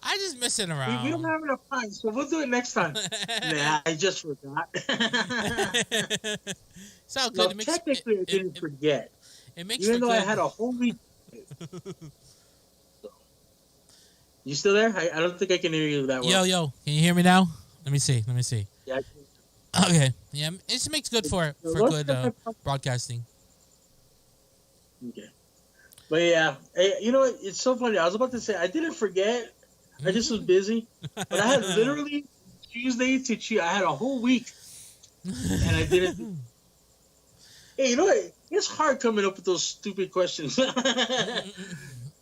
I just messing around. We don't have enough time, so we'll do it next time. Nah, I just forgot. It's all good. No, technically, I didn't forget. It makes even though good. I had a whole week. You still there? I don't think I can hear you that well. Yo, can you hear me now? Let me see. Yeah. Okay. Yeah, it just makes good for good broadcasting. Okay. But yeah, hey, you know what? It's so funny. I was about to say I didn't forget. I just was busy, but I had literally Tuesday to Tuesday. I had a whole week, and I didn't. Hey, you know what? It's hard coming up with those stupid questions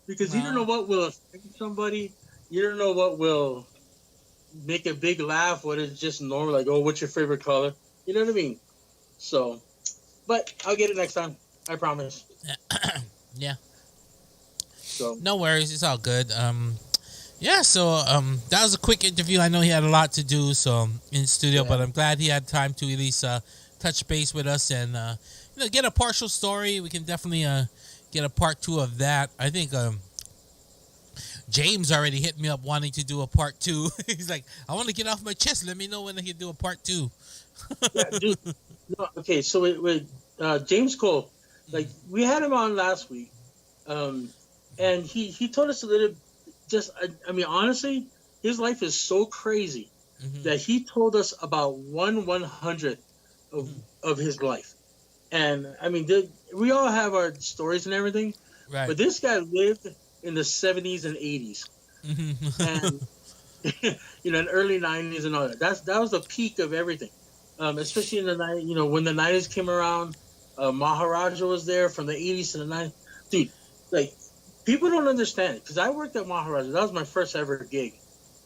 because you don't know Well, what will affect somebody. You don't know what will make a big laugh. What is just normal, like, oh, what's your favorite color? You know what I mean? So, but I'll get it next time. I promise. yeah. So, No worries. It's all good. Yeah, so that was a quick interview. I know he had a lot to do, so in studio, Yeah. but I'm glad he had time to at least touch base with us and get a partial story. We can definitely get a part 2 of that. I think James already hit me up wanting to do a part 2. He's like, I want to get off my chest. Let me know when I can do a part 2. yeah, dude. No, okay, so with James Cole, like we had him on last week, and he told us a little. I mean, honestly, his life is so crazy that he told us about 1/100th of his life. And I mean, we all have our stories and everything, Right. but this guy lived in the 70s and 80s, and and early 90s and all that. That was the peak of everything, especially in the night. When the 90s came around, Maharaja was there from the 80s to the 90s. Dude, like people don't understand it because I worked at Maharaja. That was my first ever gig.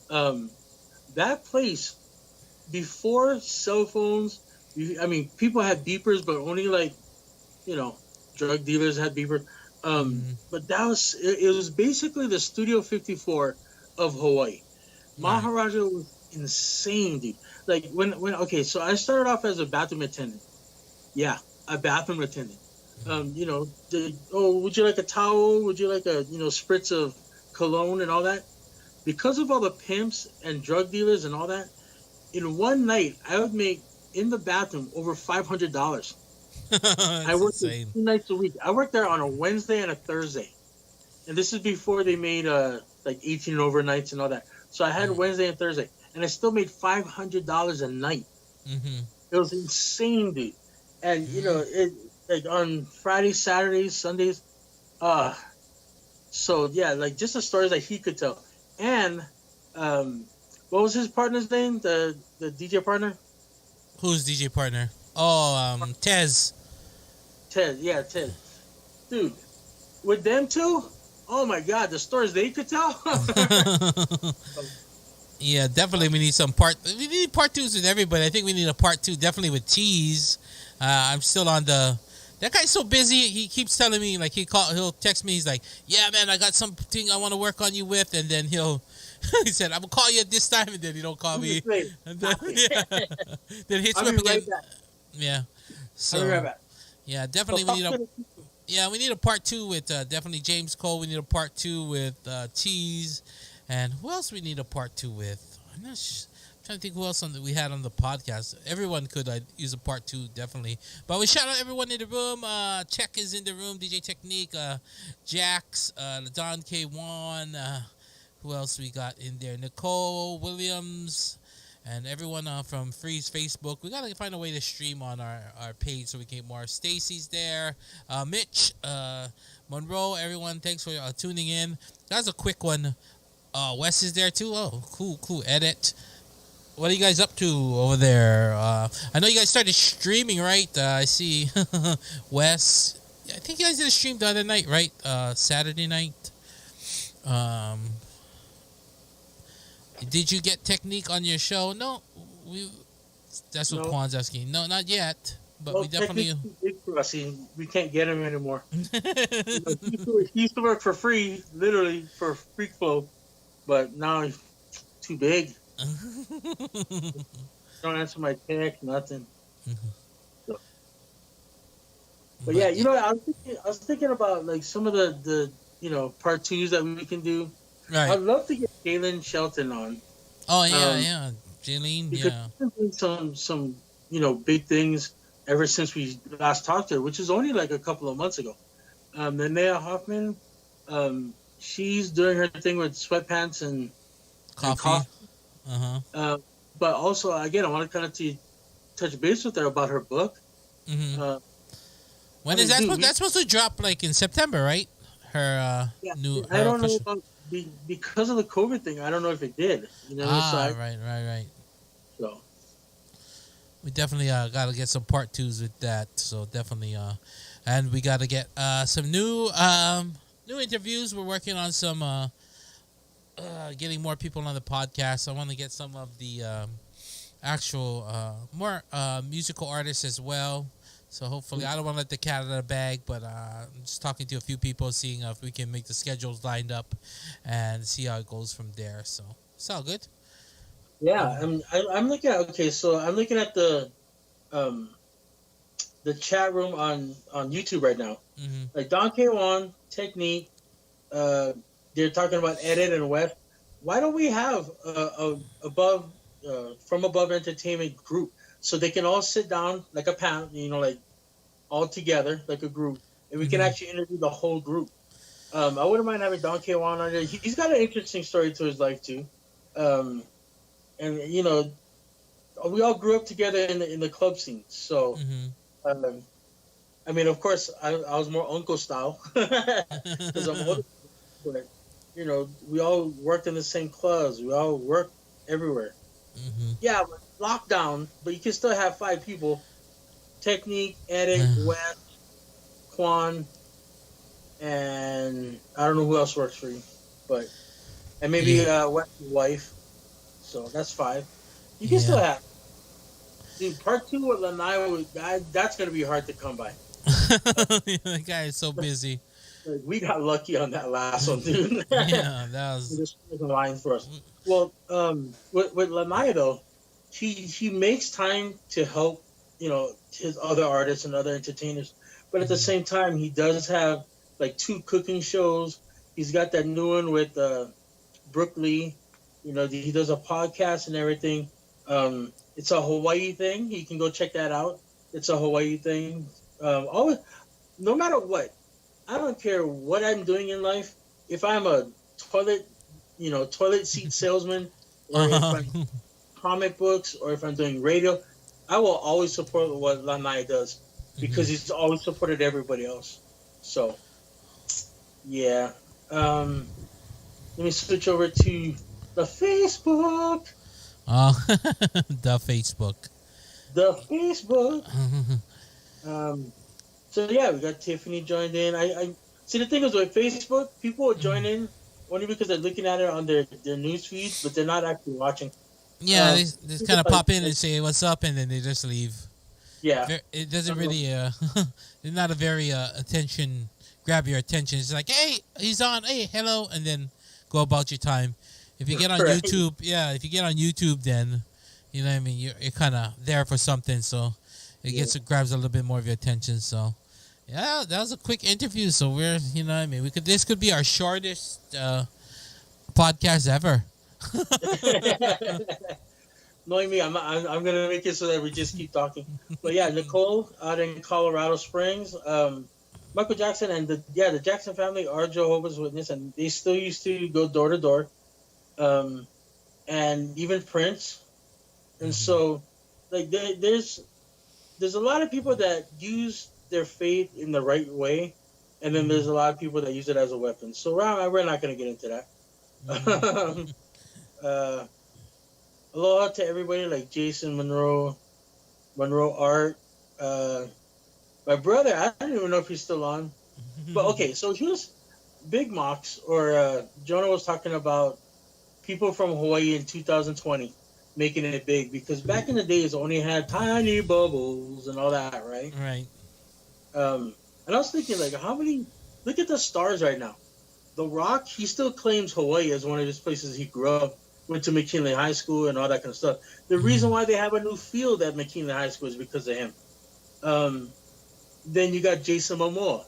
That place before cell phones. I mean, people had beepers, but only drug dealers had beepers. But it was basically the Studio 54 of Hawaii. Maharaja was insane, dude. Like okay, so I started off as a bathroom attendant. Yeah, a bathroom attendant. Would you like a towel? Would you like a spritz of cologne and all that? Because of all the pimps and drug dealers and all that, in one night I would make in the bathroom over $500. I worked there 2 nights a week. I worked there on a Wednesday and a Thursday, and this is before they made like 18 overnights and all that. So I had Wednesday and Thursday, and I still made $500 a night. It was insane, dude. And it like on Fridays, Saturdays, Sundays. So yeah, like just the stories that he could tell. And what was his partner's name? The DJ partner. Who's DJ partner? Oh, Tez. Ted, yeah, Ted. Dude, with them two, oh my God, the stories they could tell. Yeah, definitely we need some part. We need part 2s with everybody. I think we need a part 2 definitely with Tease. I'm still on the. That guy's so busy. He keeps telling me like he'll text me. He's like, "Yeah, man, I got something I want to work on you with," and then he said, "I'm gonna call you at this time," and then he don't call me. And then, then hits me up again. Right back. Yeah. So I'll be right back. yeah, definitely we need a part 2 with definitely James Cole. We need a part 2 with Tease, and who else we need a part 2 with? I'm trying to think who else we had on the podcast. Everyone could use a part 2 definitely. But we shout out everyone in the room. Check is in the room. DJ Technique, Jax, Don K1. Who else we got in there? Nicole Williams. And everyone from Freeze Facebook. We got to find a way to stream on our page so we can get more. Stacy's there. Mitch, Monroe, everyone, thanks for tuning in. That was a quick one. Wes is there too. Oh, cool. Edit. What are you guys up to over there? I know you guys started streaming, right? I see Wes. I think you guys did a stream the other night, right? Saturday night. Did you get Technique on your show? No, that's what Kwan's asking. No, not yet. But we definitely. We can't get him anymore. He used to work for free, literally for Freak Flow, but now he's too big. Don't answer my text, nothing. So. But yeah, I was thinking about like some of the part 2s that we can do. Right. I'd love to get Jalen Shelton on. Oh yeah, Jaylene, yeah. He's done some big things ever since we last talked to her, which is only like a couple of months ago. Linnea Hoffman, she's doing her thing with sweatpants and coffee. But also, again, I want to kind of touch base with her about her book. When is that? That's supposed to drop like in September, right? her Yeah, new I her don't know official. about because of the COVID thing. I don't know if it did. Ah, right. So We definitely got to get some part twos with that. So definitely, and we got to get some new interviews. We're working on some getting more people on the podcast. I want to get some of the actual more musical artists as well. So hopefully, I don't want to let the cat out of the bag, but I'm just talking to a few people, seeing if we can make the schedules lined up, and see how it goes from there. So it's all good. yeah, I'm looking at okay. So I'm looking at um the chat room on YouTube right now. Mm-hmm. Like Don K1, Technique, uh, they're talking about Edit and West. Why don't we have a above from above entertainment group so they can all sit down like a panel, like all together like a group, and we can Mm-hmm. actually interview the whole group. I wouldn't mind having Don K1 on there. He's got an interesting story to his life too, um, and we all grew up together in the club scene. So, Mm-hmm. um, I mean, of course, I was more uncle style because I'm older, but we all worked in the same clubs. We all worked everywhere. Mm-hmm. Yeah, but lockdown, but you can still have 5 people: Technique, Edit, West, Quan, and I don't know who else works for you, but and maybe Yeah. West's wife. So that's 5. You can still Yeah. have. Dude, part 2 with Lanai, that's gonna be hard to come by. The guy is so busy. Like, we got lucky on that last one, dude. Yeah, that was. Just the line for us. Well, with Lanai though, he makes time to help, his other artists and other entertainers, but at the Mhm. same time, he does have like 2 cooking shows. He's got that new one with Brooke Lee. He does a podcast and everything. It's a Hawaii thing. You can go check that out. It's a Hawaii thing. Always, no matter what, I don't care what I'm doing in life. If I'm a toilet, toilet seat salesman, or if Uh-huh. I'm comic books, or if I'm doing radio, I will always support what Lanai does because Mhm. he's always supported everybody else. So, yeah. Let me switch over to the Facebook. Oh, the Facebook. The Facebook. Um, so yeah, we got Tiffany joined in. I see the thing is with Facebook, people will join in only because they're looking at it on their news feed, but they're not actually watching. Yeah, they just kind of Like, pop in and say what's up, and then they just leave. yeah, It doesn't really. It's not a very attention grab your attention. It's like, hey, he's on. Hey, hello, and then go about your time. If you get on Right. YouTube, if you get on YouTube, then you know what I mean. You're kind of there for something, so it grabs a little bit more of your attention. So yeah, that was a quick interview. So we're what I mean. This could be our shortest podcast ever. Knowing me, I'm gonna make it so that we just keep talking. But yeah, Nicole out in Colorado Springs, Michael Jackson and the Jackson family are Jehovah's Witness, and they still used to go door to door, and even Prince. And so, like, there's a lot of people that use their faith in the right way, and then there's a lot of people that use it as a weapon. So we're not gonna get into that. uh, Aloha to everybody like Jason Monroe Art. My brother, I don't even know if he's still on. But okay, so here's Big Mox or Jonah was talking about people from Hawaii in 2020 making it big because back in the days only had tiny bubbles and all that, right? Right. And I was thinking like how many look at the stars right now. The Rock, he still claims Hawaii as one of his places he grew up, went to McKinley High School and all that kind of stuff. The reason why they have a new field at McKinley High School is because of him. Then you got Jason Momoa.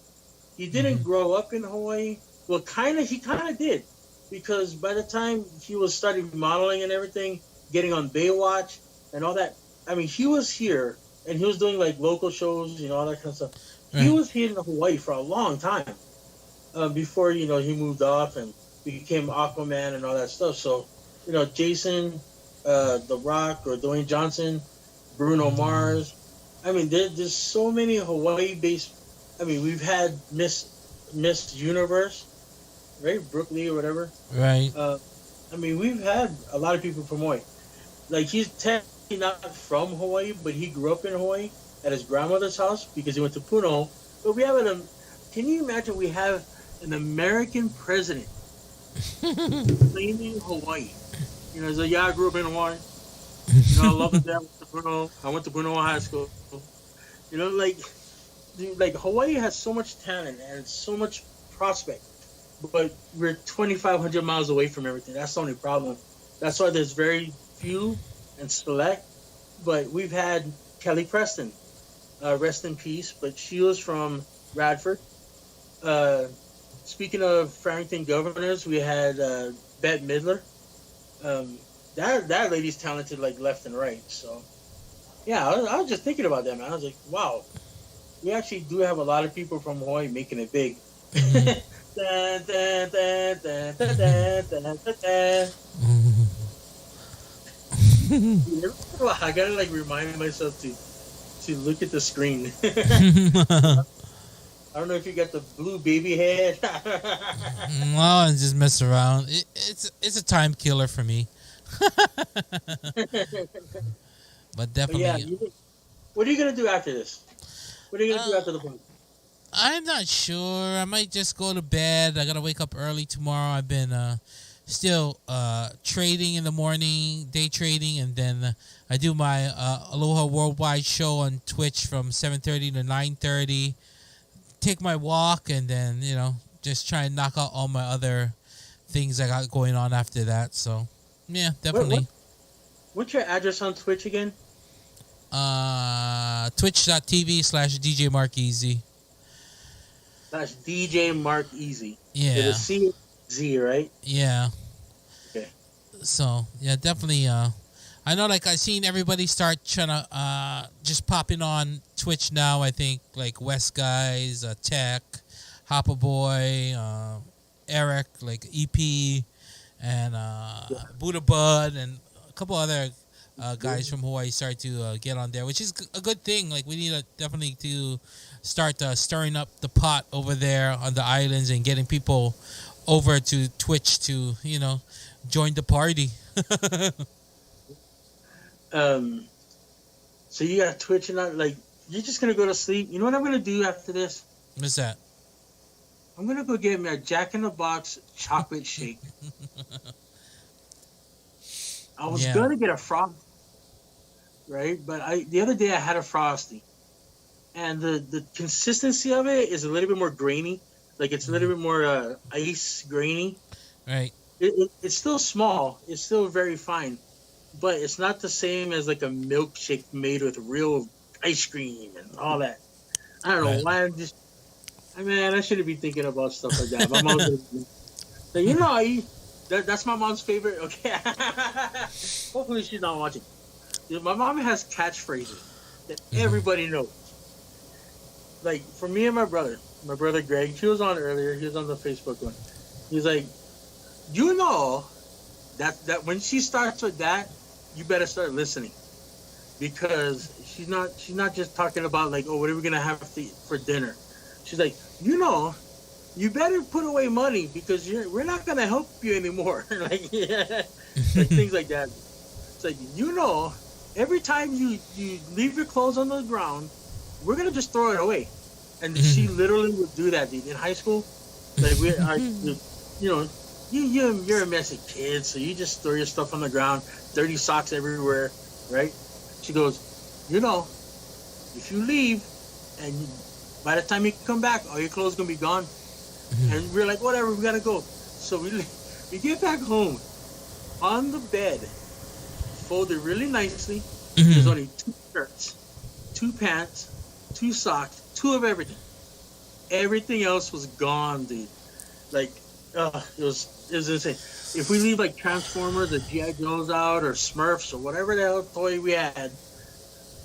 He didn't grow up in Hawaii. Well, he kind of did. Because by the time he was starting modeling and everything, getting on Baywatch and all that, I mean, he was here and he was doing like local shows, all that kind of stuff. Right. He was here in Hawaii for a long time before, he moved off and became Aquaman and all that stuff. So, Jason, The Rock or Dwayne Johnson, Bruno Mars. I mean, there's so many Hawaii-based. I mean, we've had Miss Miss Universe, right? Brooke Lee or whatever. Right. I mean, we've had a lot of people from Hawaii. Like, he's technically not from Hawaii, but he grew up in Hawaii at his grandmother's house because he went to Puno. But we have can you imagine we have an American president claiming Hawaii? You know, he's like, yeah, I grew up in Hawaii. You know, I love it there. I went to Puno High School. You know, like, dude, like Hawaii has so much talent and so much prospect, but we're 2,500 miles away from everything. That's the only problem. That's why there's very few and select. But we've had Kelly Preston, rest in peace. But she was from Radford. Speaking of Farrington governors, we had Bette Midler. That lady's talented like left and right. So yeah, I was just thinking about that, man. I was like, wow, we actually do have a lot of people from Hawaii making it big. Mhm. Dun, dun, dun, dun, dun, dun, dun, dun, dun. I gotta like remind myself to look at the screen. I don't know if you got the blue baby head. Well, and just mess around. It's a time killer for me. But But definitely, yeah, what are you gonna do after this? What are you gonna do after the point? I'm not sure. I might just go to bed. I gotta wake up early tomorrow. I've been still trading in the morning, day trading, and then I do my Aloha Worldwide show on Twitch from 7:30 to 9:30. Take my walk, and then just try and knock out all my other things I got going on after that. So yeah, definitely. What's your address on Twitch again? Twitch.tv/DJ Mark Easy. That's DJ Mark Easy. Yeah. With a C Z, right? Yeah. Okay. So yeah, definitely. I know, like, I've seen everybody start trying to just popping on Twitch now. I think like West Guys, Tech, Hopper Boy, Eric, like EP, and Buddha Bud, and a couple other guys from Hawaii start to get on there, which is a good thing. Like, we need definitely to start stirring up the pot over there on the islands and getting people over to Twitch to join the party. So you got Twitch and like you're just gonna go to sleep. You know what I'm gonna do after this? What's that? I'm gonna go get me a Jack in the Box chocolate shake. I was gonna get a Frosty, right? But the other day I had a Frosty, and the consistency of it is a little bit more grainy. Like, it's a little bit more ice grainy. Right. It's still small. It's still very fine. But it's not the same as like a milkshake made with real ice cream and all that. I don't know why I shouldn't be thinking about stuff like that. My mom's like, that's my mom's favorite. Okay. Hopefully she's not watching. My mom has catchphrases that everybody knows. Like, for me and my brother Greg, he was on earlier. He was on the Facebook one. He's like, that when she starts with that, you better start listening, because she's not just talking about like, oh, what are we gonna have for dinner. She's like, you better put away money because we're not gonna help you anymore. Like, like things like that. It's like, every time you leave your clothes on the ground, we're gonna just throw it away. And she literally would do that, dude, in high school. Like, you're a messy kid, so you just throw your stuff on the ground, dirty socks everywhere, right? She goes, if you leave, and by the time you come back, all your clothes gonna be gone. And we're like, whatever, we gotta go. So we get back home, on the bed, folded really nicely. There's only 2 shirts, 2 pants, 2 socks, 2 of everything. Everything else was gone, dude. Like, it was insane. If we leave like Transformers or G.I. Joes out or Smurfs or whatever the hell toy we had,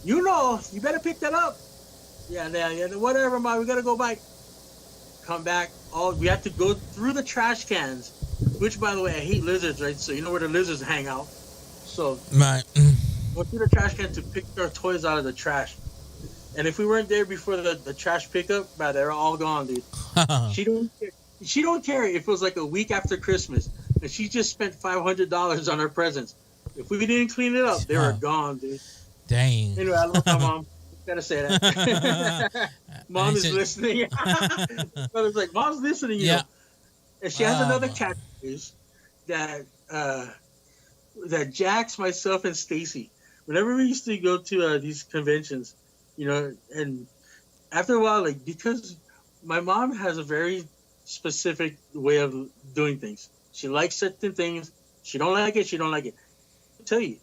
you better pick that up. Yeah, whatever, Mom, we gotta go back. Come back. We have to go through the trash cans, which, by the way, I hate lizards, right? So you know where the lizards hang out. So right. Go through the trash can to pick our toys out of the trash. And if we weren't there before the trash pickup, man, they're all gone, dude. She don't care. She don't care if it was like a week after Christmas and she just spent $500 on her presents. If we didn't clean it up, they were gone, dude. Dang. Anyway, I love my mom. Gotta say that. Mom is listening. Brother's like, Mom's listening, you know. And she has another catchphrase that that Jax, myself, and Stacy, whenever we used to go to these conventions, you know, and after a while, like, because my mom has a very specific way of doing things. She likes certain things. She don't like it. She don't like it. I tell you,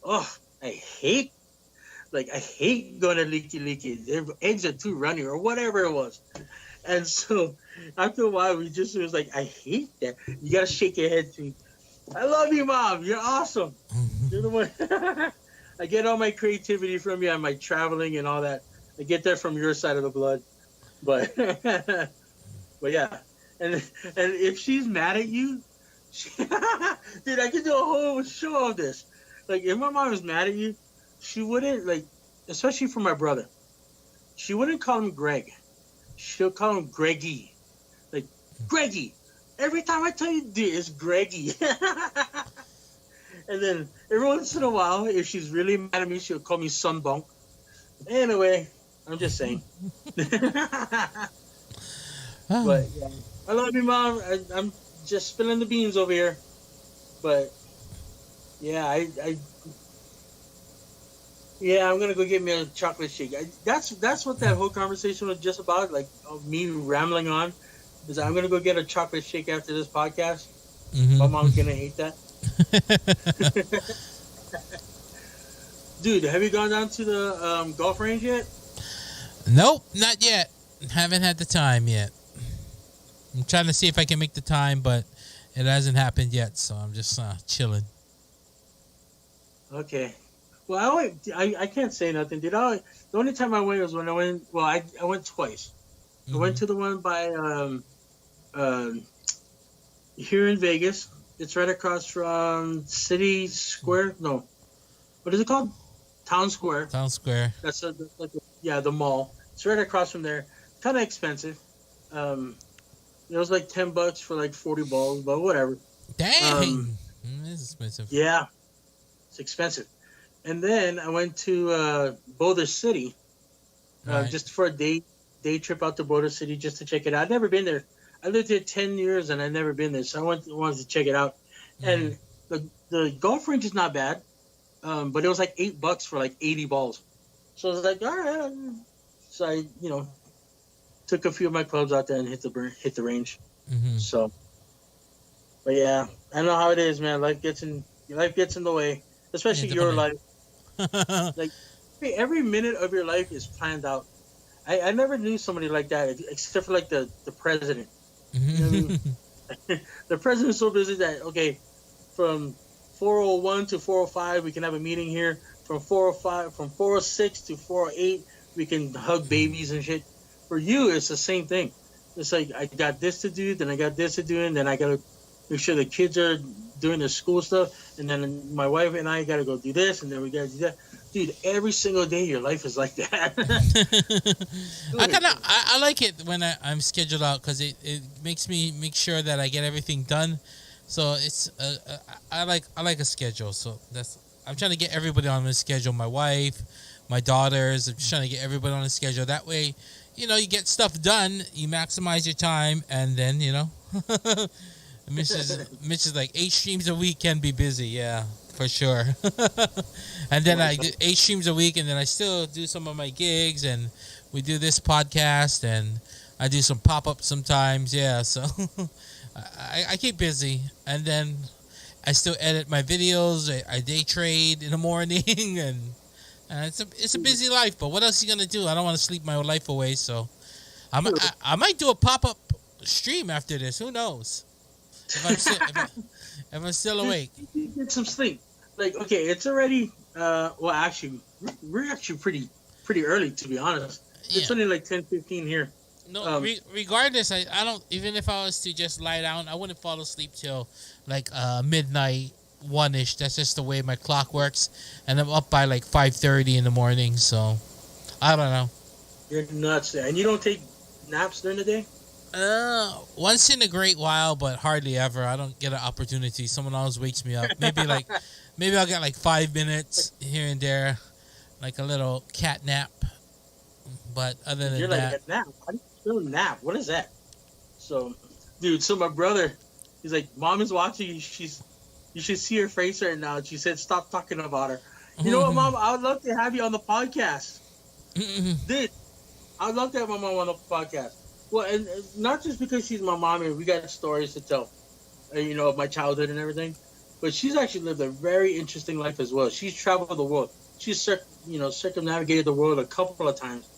I hate going to Leaky. Their eggs are too runny or whatever it was. And so after a while, it was like, I hate that. You got to shake your head too. I love you, Mom. You're awesome. You're the one. I get all my creativity from you and my traveling and all that. I get that from your side of the blood. But yeah. And if she's mad at you, dude, I could do a whole show of this. Like, if my mom was mad at you, she wouldn't, like, especially for my brother, she wouldn't call him Greg. She'll call him Greggy. Like, Greggy. Every time I tell you, dude, it's Greggy. And then every once in a while, if she's really mad at me, she'll call me Sunbunk. Anyway, I'm just saying. But yeah, I love you, Mom. I'm just spilling the beans over here. But yeah, I'm gonna go get me a chocolate shake. That's what that whole conversation was just about. Like me rambling on. Is I'm gonna go get a chocolate shake after this podcast. Mm-hmm. My mom's gonna hate that. Dude, have you gone down to the golf range yet? Nope, not yet. Haven't had the time yet. I'm trying to see if I can make the time, but it hasn't happened yet, so I'm just chilling. Okay. Well, I can't say nothing, dude. The only time I went was when I went. Well, I went twice. Mm-hmm. I went to the one by here in Vegas. It's right across from City Square. No, what is it called? Town Square. Town Square. That's the mall. It's right across from there. Kind of expensive. It was like $10 for like 40 balls, but whatever. Dang, it's expensive. Yeah, it's expensive. And then I went to Boulder City, right. Just for a day trip out to Boulder City just to check it out. I'd never been there. I lived here 10 years and I'd never been there, so I wanted to check it out. Mm-hmm. And the golf range is not bad, but it was like $8 for like 80 balls. So I was like, all right. So I, took a few of my clubs out there and hit the range. Mm-hmm. So, but yeah, I know how it is, man. Life gets in the way, especially your life. Like every minute of your life is planned out. I never knew somebody like that except for like the president. You know what I mean? The president's so busy that from 4:01 to 4:05 we can have a meeting here. From 4:06 to 4:08 we can hug babies and shit. For you, it's the same thing. It's like I got this to do, then I got this to do, and then I gotta make sure the kids are doing their school stuff, and then my wife and I gotta go do this, and then we gotta do that. Dude, every single day your life is like that. I like it when I'm scheduled out because it makes me make sure that I get everything done. So it's I like a schedule. So I'm trying to get everybody on the schedule. My wife, my daughters. I'm just trying to get everybody on the schedule. That way, you get stuff done. You maximize your time, and then Mitch is like 8 streams a week can be busy. Yeah, for sure. And then I do 8 streams a week, and then I still do some of my gigs, and we do this podcast, and I do some pop-ups sometimes. Yeah, so I keep busy, and then I still edit my videos. I day trade in the morning, and it's a busy life. But what else are you gonna do? I don't want to sleep my life away, so I might do a pop-up stream after this. Who knows? If I'm still awake. Get some sleep. It's already actually we're actually pretty early, to be honest. It's only like 10:15 here. No, regardless, I don't, even if I was to just lie down, I wouldn't fall asleep till like midnight, 1-ish. That's just the way my clock works, and I'm up by like 5:30 in the morning. So I don't know. You're nuts, and you don't take naps during the day? Once in a great while, but hardly ever. I don't get an opportunity. Someone always wakes me up. Maybe I'll get like 5 minutes here and there, like a little cat nap. But other than You're that, like a nap. How do you still nap? What is that? So, dude. So my brother, he's like, "Mom is watching you. You should see her face right now." She said, "Stop talking about her." You know what, Mom? I would love to have you on the podcast. Dude, I would love to have my mom on the podcast. Well, and not just because she's my mom and we got stories to tell, of my childhood and everything, but she's actually lived a very interesting life as well. She's traveled the world. She's circumnavigated the world a couple of times,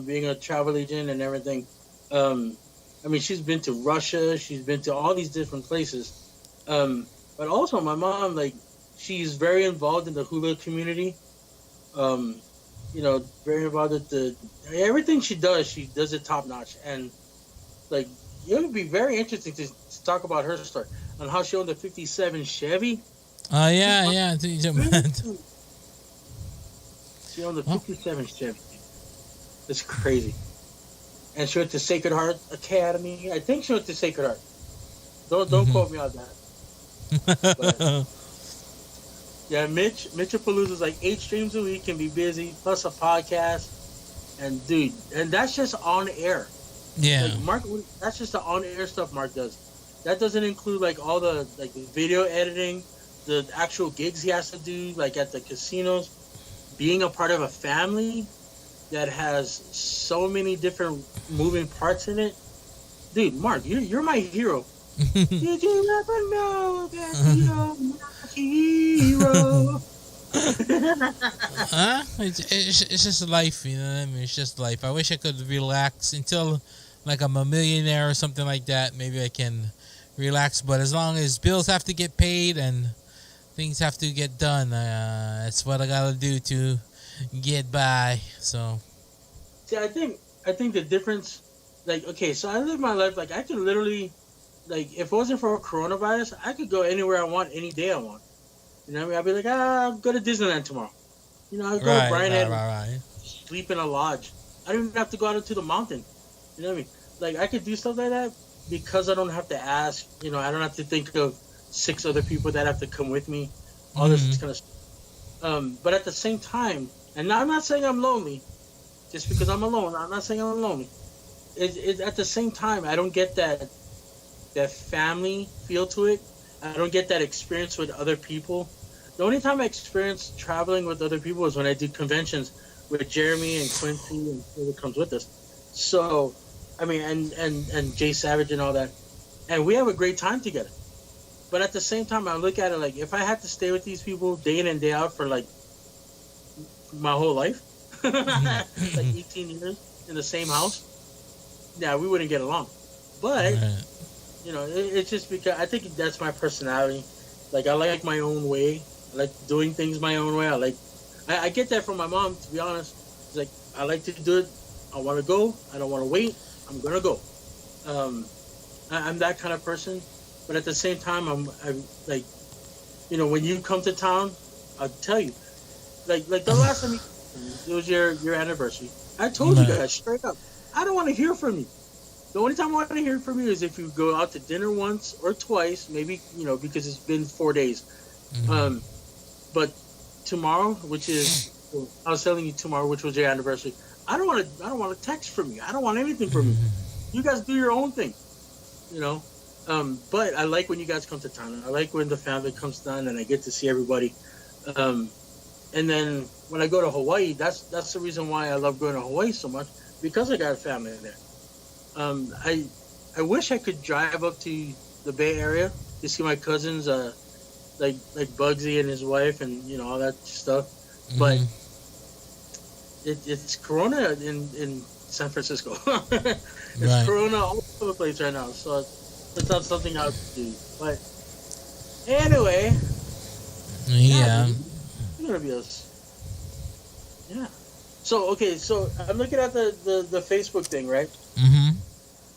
being a travel agent and everything. She's been to Russia. She's been to all these different places. But also, my mom, like, she's very involved in the hula community. Very involved with everything she does it top notch. And like, it would be very interesting to talk about her story on how she owned a '57 Chevy. yeah. She owned a '57 Chevy. It's crazy. And she went to Sacred Heart Academy. I think she went to Sacred Heart. Don't quote me on that. But, yeah, Mitchapalooza's like 8 streams a week, can be busy, plus a podcast. And dude, and that's just on air. Yeah. Like Mark, that's just the on air stuff Mark does. That doesn't include like all the like video editing, the actual gigs he has to do, like at the casinos, being a part of a family that has so many different moving parts in it. Dude, Mark, you're my hero. Did you ever know that you're my hero? It's just life, you know what I mean? It's just life. I wish I could relax until like I'm a millionaire or something like that. Maybe I can relax, but as long as bills have to get paid and things have to get done, that's what I gotta do to get by. So, see, I think the difference, like, okay, so I live my life like I could literally, like, if it wasn't for coronavirus, I could go anywhere I want, any day I want. You know what I mean? I'd be like, I'll go to Disneyland tomorrow. I'll go to Brian Head, sleep in a lodge. I don't even have to go out into the mountain. You know what I mean? Like, I could do stuff like that because I don't have to ask. I don't have to think of 6 other people that have to come with me. All this kind of stuff. But at the same time, and now I'm not saying I'm lonely, just because I'm alone. I'm not saying I'm lonely. It's at the same time, I don't get that family feel to it. I don't get that experience with other people. The only time I experience traveling with other people is when I do conventions with Jeremy and Quincy and whoever comes with us. So, I mean, and Jay Savage and all that. And we have a great time together. But at the same time, I look at it like, if I had to stay with these people day in and day out for like my whole life, like 18 years in the same house, yeah, we wouldn't get along. But, it's just because I think that's my personality. Like, I like my own way. I like doing things my own way. I get that from my mom, to be honest. It's like, I like to do it. I want to go. I don't want to wait. I'm going to go. I'm that kind of person. But at the same time, I'm like, when you come to town, I'll tell you. Like the last time it was your anniversary. I told you guys straight up, I don't want to hear from you. The only time I want to hear from you is if you go out to dinner once or twice, maybe, because it's been 4 days. But tomorrow, which is, I was telling you tomorrow, which was your anniversary, I don't want to text from you. I don't want anything from you. You guys do your own thing, But I like when you guys come to town. I like when the family comes down and I get to see everybody. And then when I go to Hawaii, that's the reason why I love going to Hawaii so much, because I got a family there. I wish I could drive up to the Bay Area to see my cousins, like Bugsy and his wife, and all that stuff. But it's Corona in San Francisco. It's Corona all over the place right now, so it's not something I would do. But anyway, it's gonna be us. Yeah. So okay, so I'm looking at the Facebook thing, right?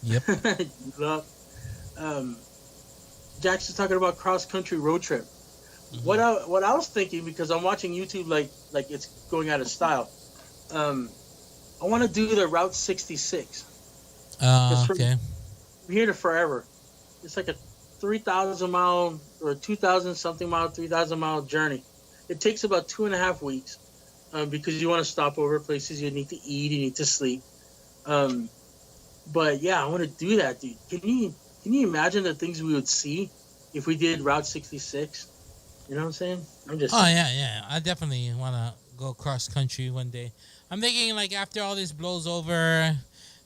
Yep. Jackson's talking about cross country road trip. What I was thinking, because I'm watching YouTube like it's going out of style. I want to do the Route 66. It's from Okay. here to forever. It's like a 3,000 mile or 2,000 something mile, 3,000 mile journey. It takes about 2.5 weeks because you want to stop over places. You need to eat, you need to sleep. Um, but yeah, I want to do that, dude. Can you imagine the things we would see if we did Route 66? You know what I'm saying? I'm just. Oh yeah. I definitely want to go cross country one day. I'm thinking like after all this blows over,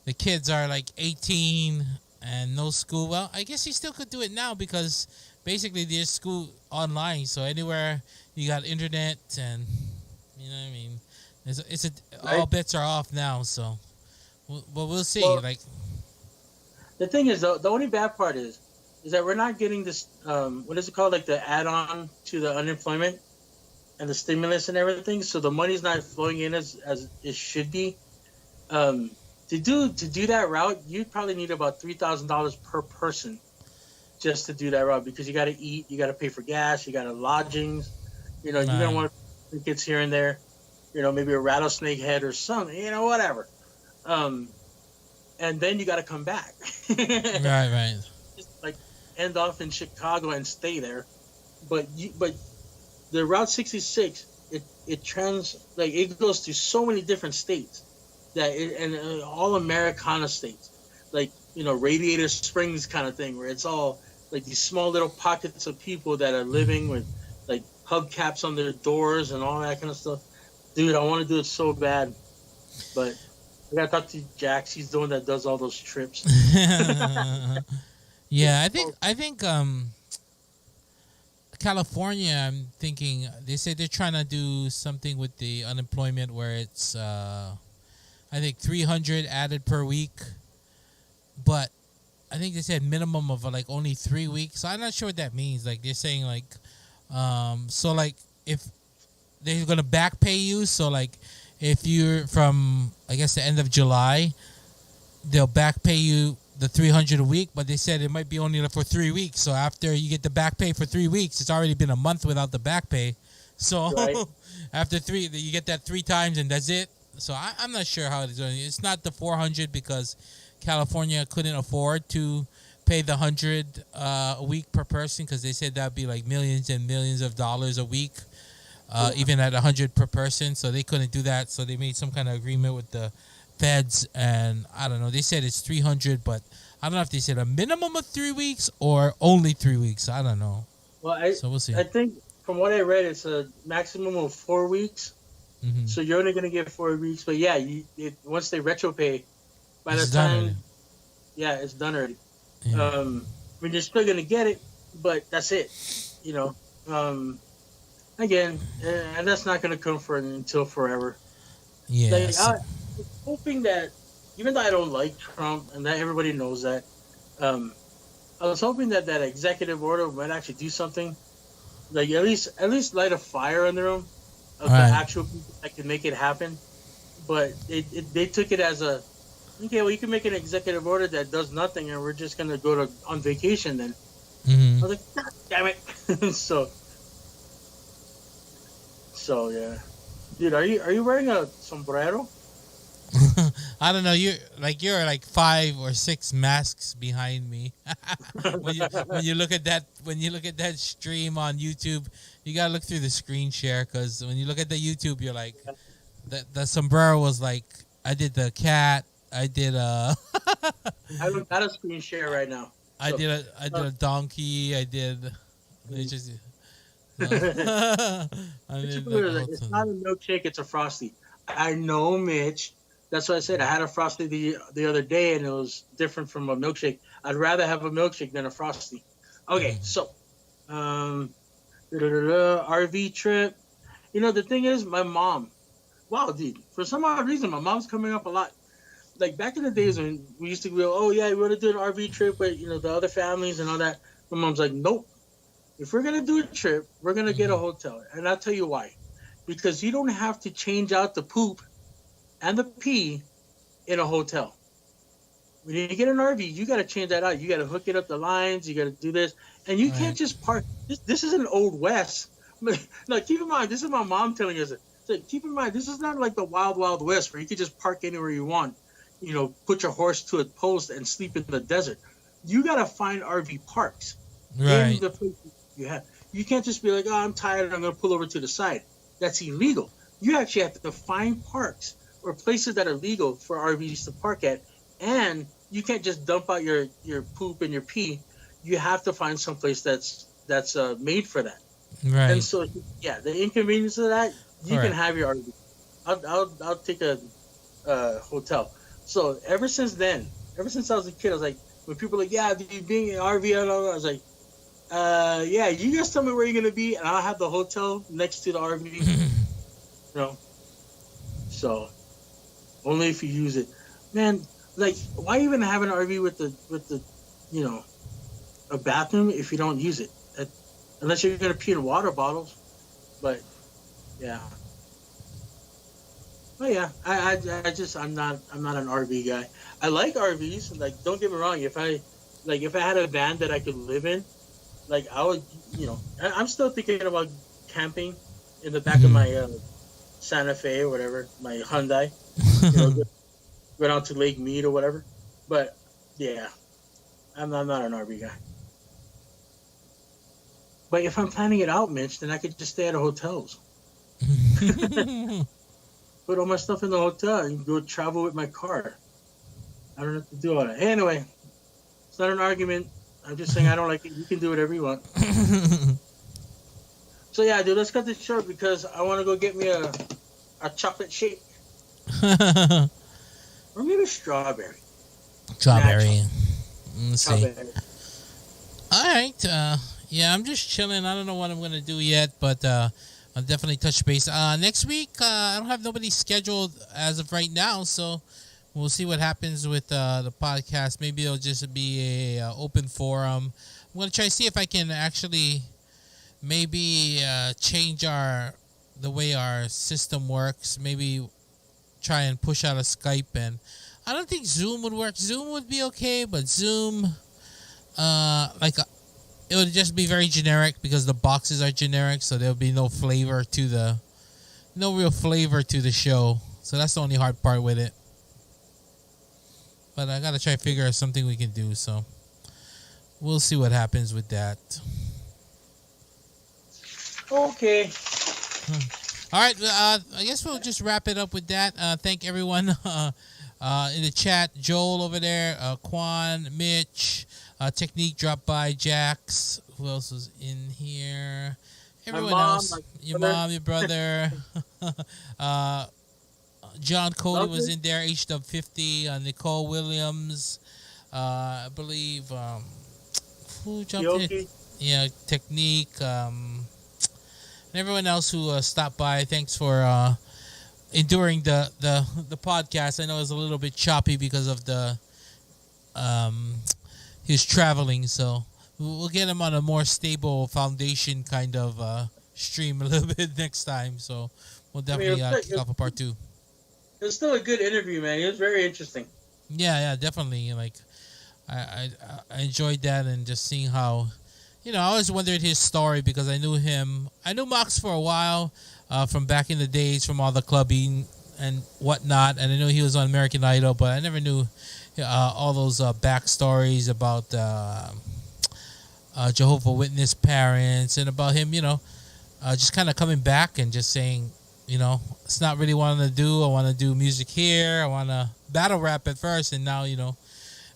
the kids are like 18 and no school. Well, I guess you still could do it now because basically there's school online. So anywhere you got internet and you know what I mean. All Right. bets are off now. So, but we'll see. Well, Like, the thing is, though, the only bad part is that we're not getting this. What is it called? Like the add-on to the unemployment and the stimulus and everything. So the money's not flowing in as it should be. Um, to do that route, you'd probably need about $3,000 per person just to do that route because you got to eat, you got to pay for gas, you got to lodgings. You're gonna right, want tickets here and there. Maybe a rattlesnake head or something. Whatever. Um, and then you got to come back. right. Just like end off in Chicago and stay there. But the Route 66 it goes through so many different states and all Americana states, like Radiator Springs kind of thing, where it's all like these small little pockets of people that are living with like hubcaps on their doors and all that kind of stuff. Dude, I want to do it so bad, but I gotta talk to Jax. He's the one that does all those trips. Yeah, I think California. I'm thinking they say they're trying to do something with the unemployment where it's I think 300 added per week, but I think they said minimum of like only 3 weeks. So I'm not sure what that means. Like they're saying like so like if they're gonna back pay you, so like if you're from I guess the end of July, they'll back pay you the 300 a week, but they said it might be only for 3 weeks. So after you get the back pay for 3 weeks, it's already been a month without the back pay. So Right. after three, you get that 3 times and that's it. So I'm not sure how it's doing. It's not the 400 because California couldn't afford to pay the 100 a week per person because they said that'd be like millions and millions of dollars a week, even at 100 per person. So they couldn't do that. So they made some kind of agreement with the feds, and I don't know. They said it's 300, but I don't know if they said a minimum of 3 weeks or only 3 weeks. I don't know. Well, So we'll see. I think from what I read, it's a maximum of 4 weeks. Hmm. So you're only gonna get 4 weeks. But yeah, once they retro pay, by It's the done time, already. yeah, it's done already. Yeah. I mean, you're still gonna get it, but that's it. You know. Again, and that's not gonna come for until forever. Yeah. Like, So, I'm hoping that, even though I don't like Trump and that everybody knows that, I was hoping that that executive order might actually do something, like at least light a fire under them of the Right. actual people that can make it happen. But they took it as a, okay, well, you can make an executive order that does nothing, and we're just gonna go on vacation then. mhm. I was like, God damn it! so yeah, dude, are you wearing a sombrero? I don't know. You're like 5 or 6 masks behind me. when you look at that stream on YouTube, you gotta look through the screen share because when you look at the YouTube, you're like, the sombrero was like I did the cat. I did I haven't got a screen share right now. I So, did a donkey. I did. It's just. I did like the whole It's thing. not a milkshake, it's a frosty. I know, Mitch. That's what I said. I had a frosty the other day, and it was different from a milkshake. I'd rather have a milkshake than a frosty. Okay, so RV trip. The thing is, my mom. Wow, dude. For some odd reason, my mom's coming up a lot. Like back in the days when we used to go, oh yeah, we want to do an RV trip with the other families and all that. My mom's like, nope. If we're gonna do a trip, we're gonna get a hotel, and I'll tell you why. Because you don't have to change out the poop and the pee in a hotel. When you get an RV, you got to change that out. You got to hook it up the lines. You got to do this, and you Right. can't just park. This is an old west. No, keep in mind, this is my mom telling us it. So keep in mind, this is not like the wild, wild west where you could just park anywhere you want. Put your horse to a post and sleep in the desert. You gotta find RV parks in Right. the places you have. You can't just be like, oh, I'm tired, I'm gonna pull over to the side. That's illegal. You actually have to find parks or places that are legal for RVs to park at, and you can't just dump out your poop and your pee. You have to find some place that's made for that. Right. And so, yeah, the inconvenience of that, you Correct. can have your RV. I'll take a hotel. So ever since then, ever since I was a kid, I was like, when people are like, yeah, do you being an RV? I was like, yeah, you just tell me where you're gonna be, and I'll have the hotel next to the RV. So only if you use it, man. Like, why even have an RV with the a bathroom if you don't use it? Unless you're gonna pee in water bottles. But yeah. But yeah, I'm not an RV guy. I like RVs. Like, don't get me wrong. If I had a van that I could live in, like, I would, I'm still thinking about camping in the back of my Santa Fe or whatever, my Hyundai. Go down to Lake Mead or whatever. But yeah, I'm not an RV guy. But if I'm planning it out, Mitch, then I could just stay at hotels. Put all my stuff in the hotel and go travel with my car. I don't have to do all that. Anyway, it's not an argument. I'm just saying I don't like it. You can do whatever you want. So yeah, dude, let's cut this short because I want to go get me a chocolate shake. Or maybe strawberry. Strawberry. Let's see. Strawberry. All right. Yeah, I'm just chilling. I don't know what I'm gonna do yet, but I'll definitely touch base. Next week, I don't have nobody scheduled as of right now, so we'll see what happens with the podcast. Maybe it'll just be a open forum. I'm gonna try to see if I can actually maybe change the way our system works. Maybe try and push out a Skype, and I don't think Zoom would work. Zoom would be okay, but Zoom, it would just be very generic because the boxes are generic, so there'll be no real flavor to the show. So that's the only hard part with it. But I gotta try to figure out something we can do. So we'll see what happens with that. Okay. All right. I guess we'll just wrap it up with that. Thank everyone in the chat. Joel over there, Quan, Mitch. Technique dropped by, Jax. Who else was in here? Everyone else. Your mom, your brother. John Cody was in there. HW50. Nicole Williams. I believe. Who jumped in? Yeah, Technique. And everyone else who stopped by. Thanks for enduring the podcast. I know it was a little bit choppy because of the he's traveling, so we'll get him on a more stable foundation kind of stream a little bit next time. So we'll definitely kick off a part 2. It was still a good interview, man. It was very interesting. Yeah, definitely. Like I enjoyed that, and just seeing how, I always wondered his story because I knew him. I knew Mox for a while from back in the days, from all the clubbing and whatnot, and I knew he was on American Idol, but I never knew all those backstories about Jehovah's Witness parents and about him, just kind of coming back and just saying, it's not really what I want to do. I want to do music here. I want to battle rap at first, and now,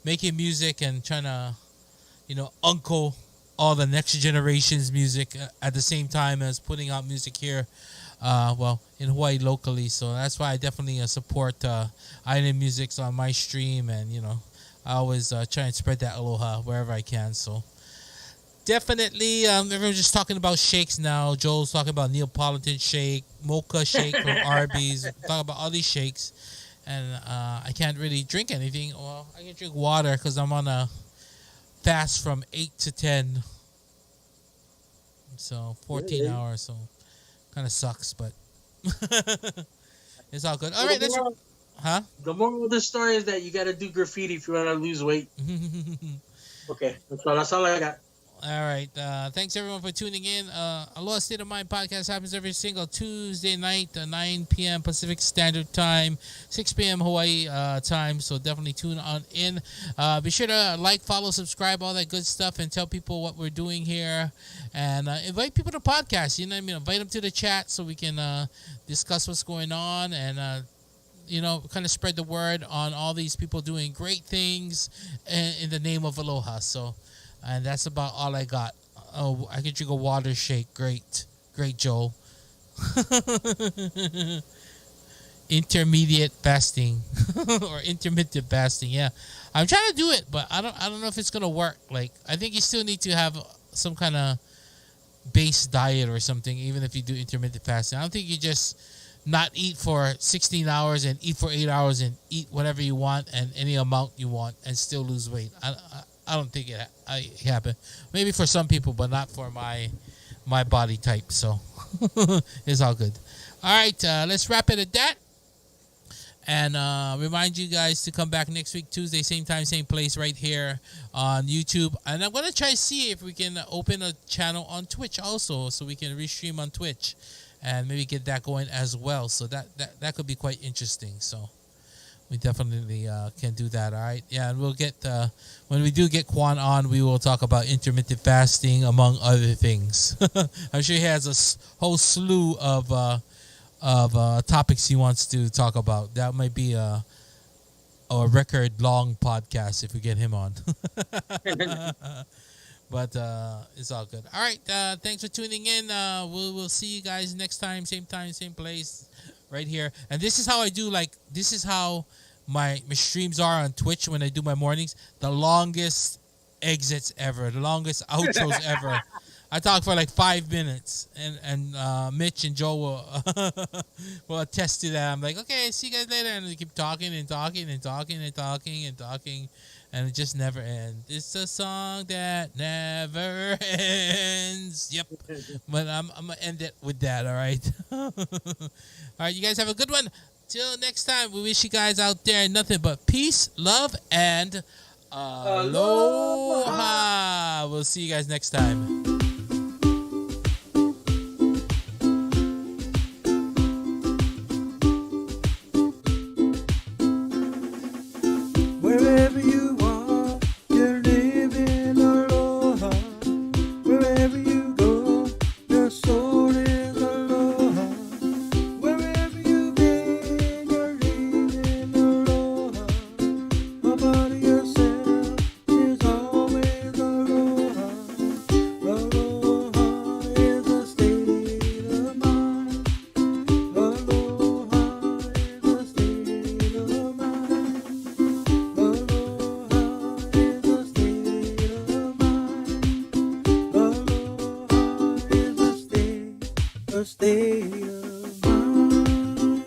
making music and trying to, uncle all the next generation's music at the same time as putting out music here, in Hawaii locally. So that's why I definitely support Island Music on my stream, and I always try and spread that aloha wherever I can. So definitely, everyone's just talking about shakes now. Joel's talking about Neapolitan shake, mocha shake from Arby's. Talking about all these shakes, and I can't really drink anything. Well, I can drink water because I'm on a fast from 8 to 10, so 14 hours. So kind of sucks, but it's all good. All right, the moral of the story is that you got to do graffiti if you want to lose weight. Okay, that's all I got. All right. Thanks everyone for tuning in. Aloha State of Mind podcast happens every single Tuesday night, 9 p.m. Pacific Standard Time, 6 p.m. Hawaii time. So definitely tune on in. Be sure to like, follow, subscribe, all that good stuff, and tell people what we're doing here. And invite people to podcasts. You know what I mean? Invite them to the chat so we can discuss what's going on and kind of spread the word on all these people doing great things in the name of Aloha. So. And that's about all I got. Oh, I could drink a water shake. Great, Joel. Intermediate fasting or intermittent fasting. Yeah, I'm trying to do it, but I don't know if it's gonna work. Like, I think you still need to have some kind of base diet or something, even if you do intermittent fasting. I don't think you just not eat for 16 hours and eat for 8 hours and eat whatever you want and any amount you want and still lose weight. I don't think it happen. Maybe for some people, but not for my body type. So it's all good. All right, let's wrap it at that. And remind you guys to come back next week, Tuesday, same time, same place, right here on YouTube. And I'm gonna try to see if we can open a channel on Twitch also, so we can restream on Twitch and maybe get that going as well. So that could be quite interesting. So. We definitely can do that, all right? Yeah, and we'll get, when we do get Quan on, we will talk about intermittent fasting, among other things. I'm sure he has a whole slew of topics he wants to talk about. That might be a record-long podcast if we get him on. But it's all good. All right, thanks for tuning in. We'll see you guys next time, same place. Right here. And this is how I do, this is how my streams are on Twitch when I do my mornings. The longest exits ever, the longest outros ever. I talk for 5 minutes, and Mitch and Joe will attest to that. I'm like, okay, see you guys later, and they keep talking and talking and talking and talking and talking, and it just never ends. It's a song that never ends. Yep. But I'm gonna end it with that. All right. All right, you guys have a good one. Till next time, we wish you guys out there nothing but peace, love, and aloha. We'll see you guys next time. Wherever you are, you're living aloha. Wherever you go, your soul is aloha. Wherever you've been, you're living aloha. About yourself is always aloha. Aloha is a state of mind. Aloha is a state of mind. A state of mind.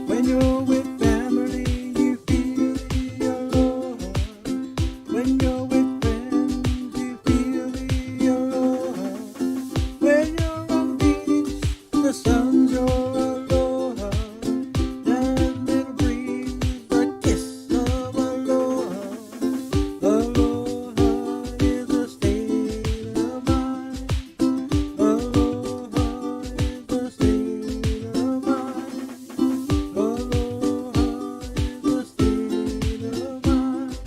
When you're with family, you feel the aloha. When you're with friends, you feel the aloha. When you're on the beach, the sun's your aloha. That little breeze, the kiss of aloha. Aloha is a state of mind. Aloha is a state of mind. Aloha is a state of mind.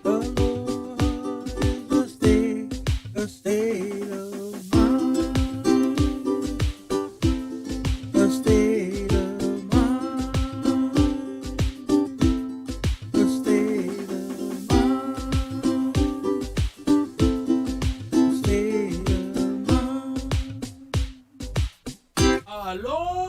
Aloha is a state of mind. A state of mind. A state of mind. A state of mind. Aloha.